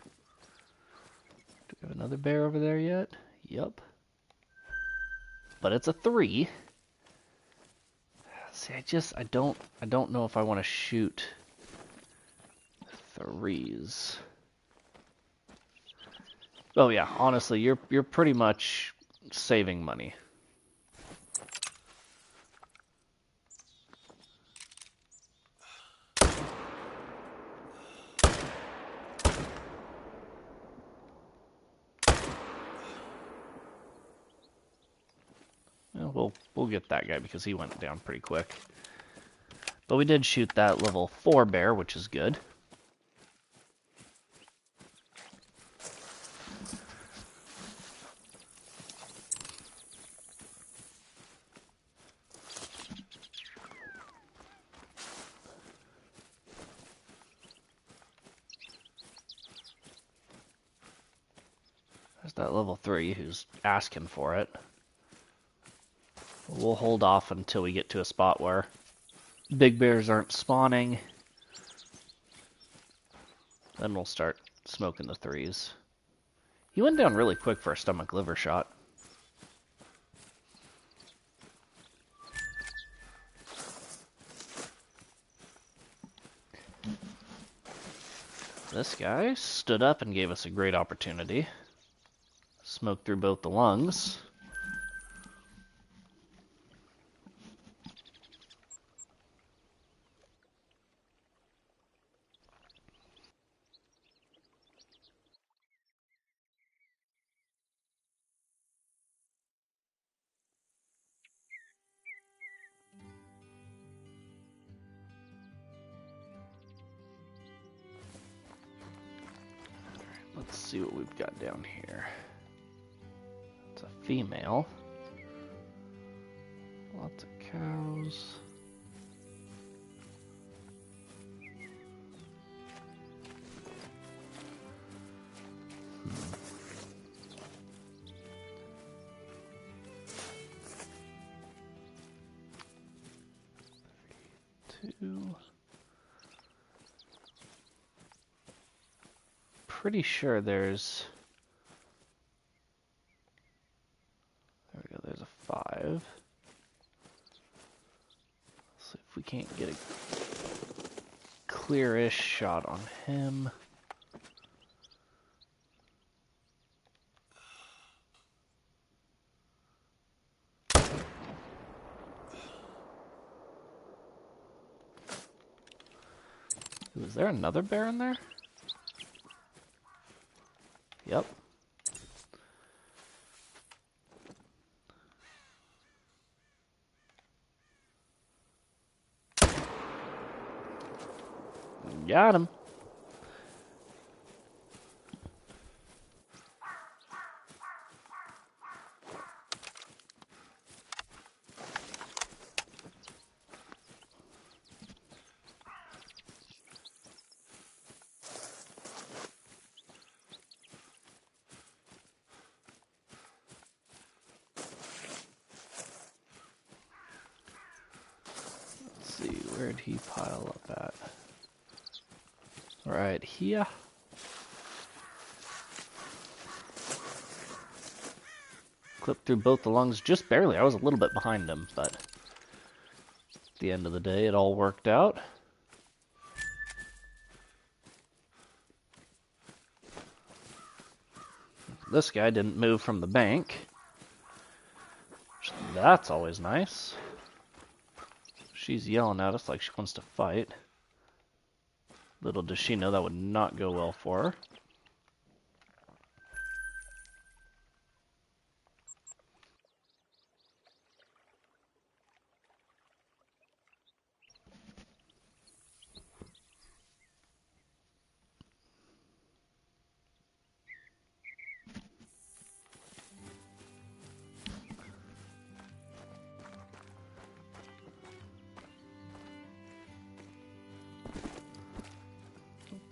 Do we have another bear over there yet? Yup. But it's a 3. See, I don't know if I want to shoot 3s. Oh yeah, honestly, you're pretty much saving money. We'll get that guy because he went down pretty quick. But we did shoot that level 4 bear, which is good. There's that level 3 who's asking for it. We'll hold off until we get to a spot where big bears aren't spawning. Then we'll start smoking the 3s. He went down really quick for a stomach liver shot. This guy stood up and gave us a great opportunity. Smoked through both the lungs. Let's see what we've got down here. It's a female. Lots of cows. Two. Pretty sure there's... There we go, there's a 5. Let's see if we can't get a clear-ish shot on him. Ooh, is there another bear in there? Yep. Got him. Let's see, where'd he pile up at? Right here. Clipped through both the lungs just barely. I was a little bit behind him, but at the end of the day, it all worked out. This guy didn't move from the bank. That's always nice. She's yelling at us like she wants to fight. Little does she know that would not go well for her.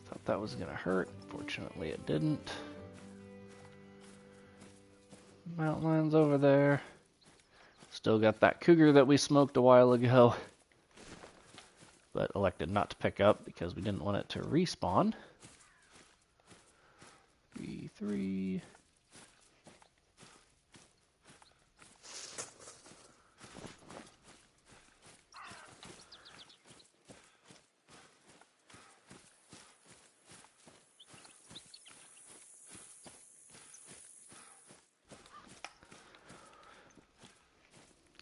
Thought that was gonna hurt. Fortunately, it didn't. Mountain lion's over there. Still got that cougar that we smoked a while ago, but elected not to pick up because we didn't want it to respawn. 3-3.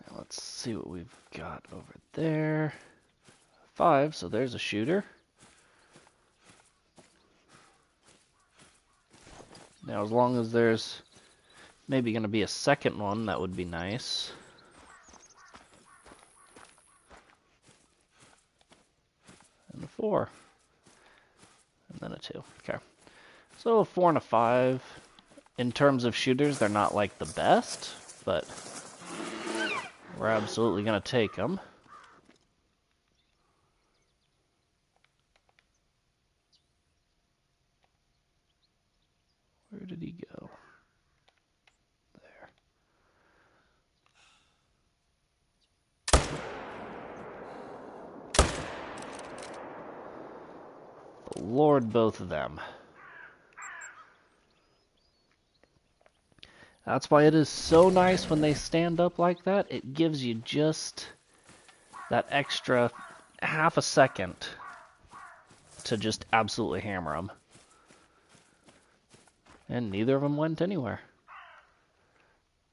Now let's see what we've got over there. 5, so there's a shooter. Now, as long as there's maybe going to be a second one, that would be nice. And a 4. And then a 2. Okay. So a 4 and a 5. In terms of shooters, they're not like the best, but we're absolutely going to take them. Where did he go? There. Lord, both of them. That's why it is so nice when they stand up like that. It gives you just that extra half a second to just absolutely hammer them. And neither of them went anywhere.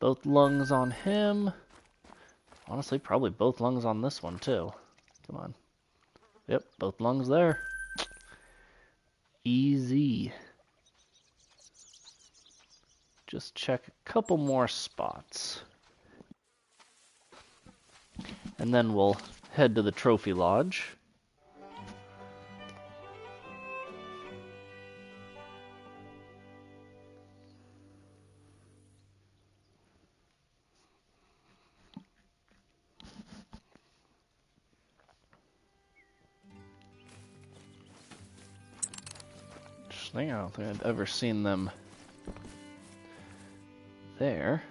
Both lungs on him. Honestly, probably both lungs on this one too. Come on. Yep, both lungs there. Easy. Just check a couple more spots. And then we'll head to the trophy lodge. Interesting, I don't think I've ever seen them there.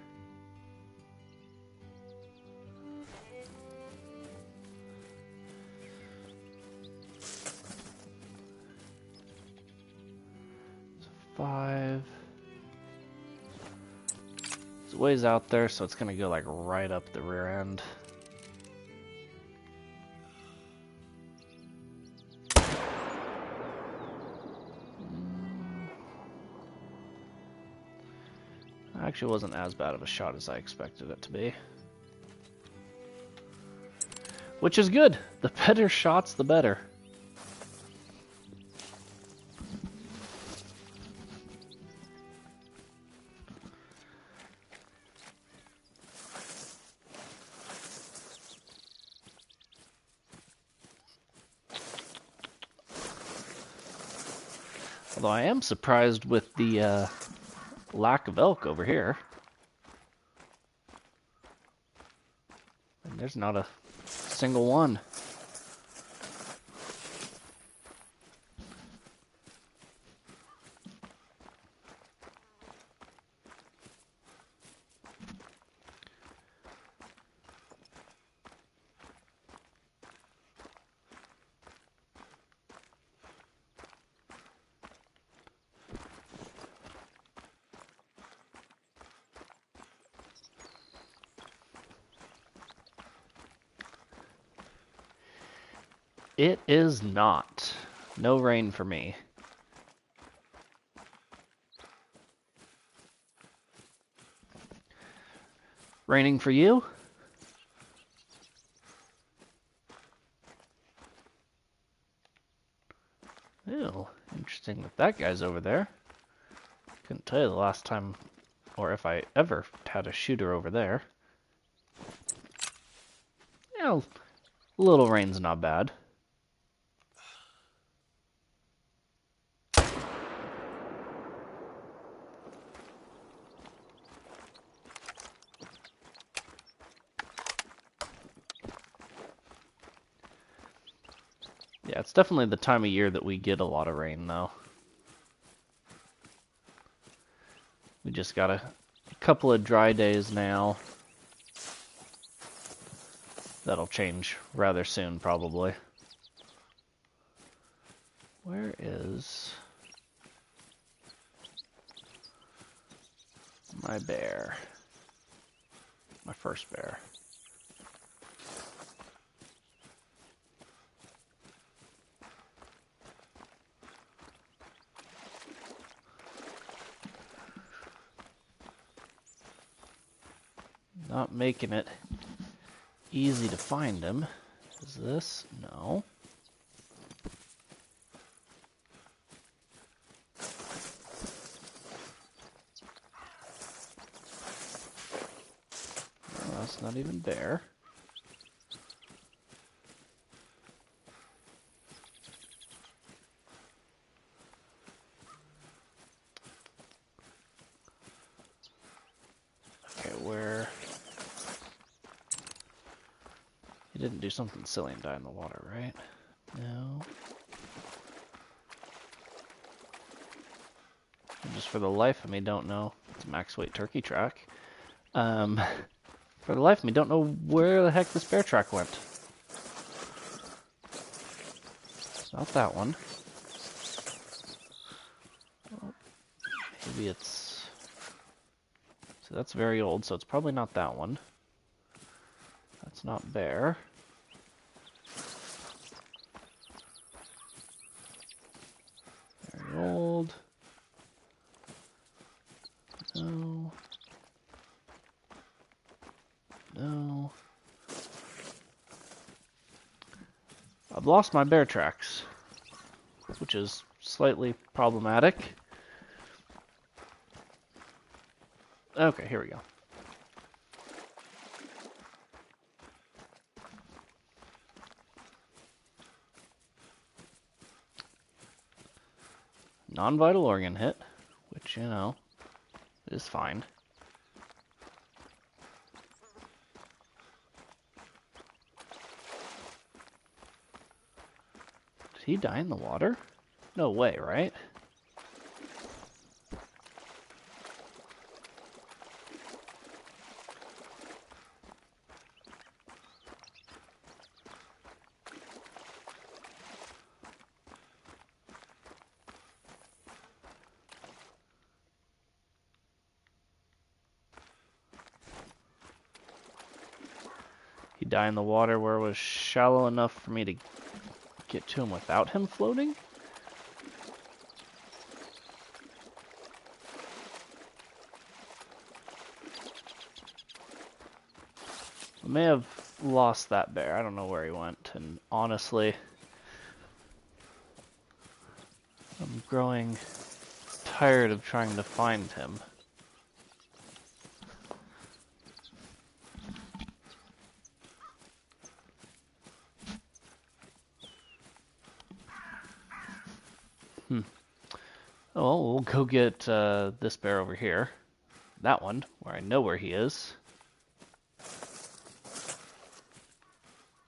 So 5. It's a ways out there, so it's gonna go like right up the rear end. Actually wasn't as bad of a shot as I expected it to be. Which is good. The better shots, the better. Although I am surprised with the lack of elk over here. And there's not a single one. It is not. No rain for me. Raining for you? Ew, interesting that that guy's over there. Couldn't tell you the last time, or if I ever had a shooter over there. Yeah, a little rain's not bad. Yeah, it's definitely the time of year that we get a lot of rain, though. We just got a couple of dry days now. That'll change rather soon, probably. Where is my bear? My first bear. Not making it easy to find him. Is this? No. No, that's not even bear. Okay, where? He didn't do something silly and die in the water, right? No. I just for the life of me don't know. It's a max weight turkey track. For the life of me don't know where the heck this bear track went. It's not that one. Well, maybe it's... So that's very old, so it's probably not that one. That's not bear. Very old. No. No. I've lost my bear tracks, which is slightly problematic. Okay, here we go. Non-vital organ hit, which, you know, is fine. Did he die in the water? No way, right? He died in the water where it was shallow enough for me to get to him without him floating? I may have lost that bear. I don't know where he went, and honestly, I'm growing tired of trying to find him. Oh, we'll go get this bear over here. That one, where I know where he is.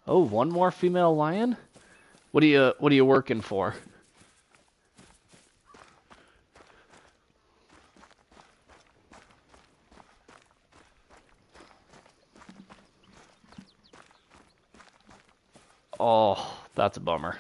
Oh, one more female lion? What are you working for? Oh, that's a bummer.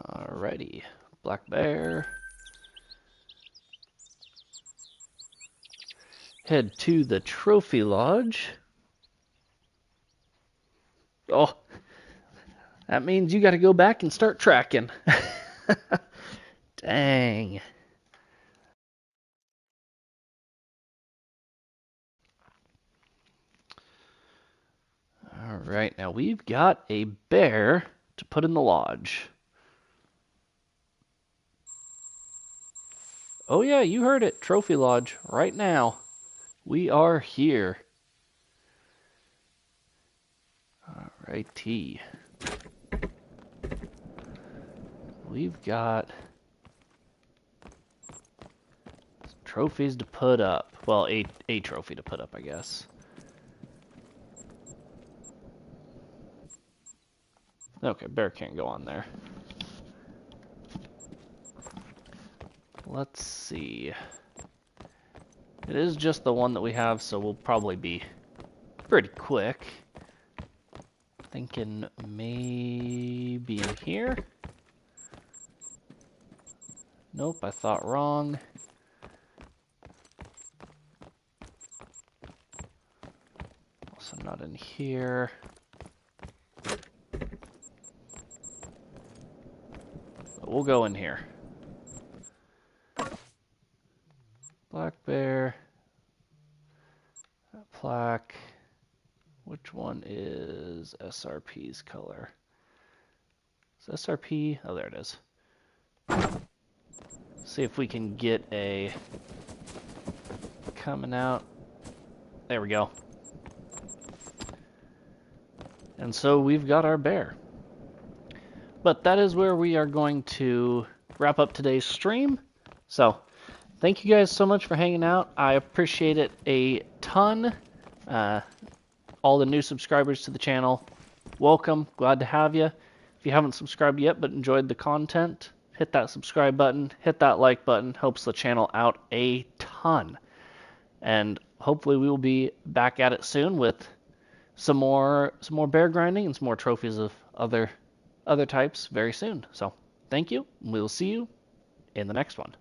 Alrighty, black bear. Head to the trophy lodge. Oh, that means you got to go back and start tracking. Dang. Alright, now we've got a bear to put in the lodge. Oh yeah, you heard it. Trophy lodge right now. We are here. Alrighty. We've got trophies to put up. Well, a trophy to put up, I guess. Okay, bear can't go on there. Let's see. It is just the one that we have, so we'll probably be pretty quick. Thinking maybe in here. Nope, I thought wrong. Also not in here. But we'll go in here. Black bear. That plaque. Which one is SRP's color? Is SRP? Oh, there it is. See if we can get a coming out. There we go. And so we've got our bear. But that is where we are going to wrap up today's stream. So thank you guys so much for hanging out. I appreciate it a ton. All the new subscribers to the channel, welcome. Glad to have you. If you haven't subscribed yet but enjoyed the content, hit that subscribe button, hit that like button. Helps the channel out a ton. And hopefully we will be back at it soon with some more bear grinding and some more trophies of other types very soon. So thank you. We'll see you in the next one.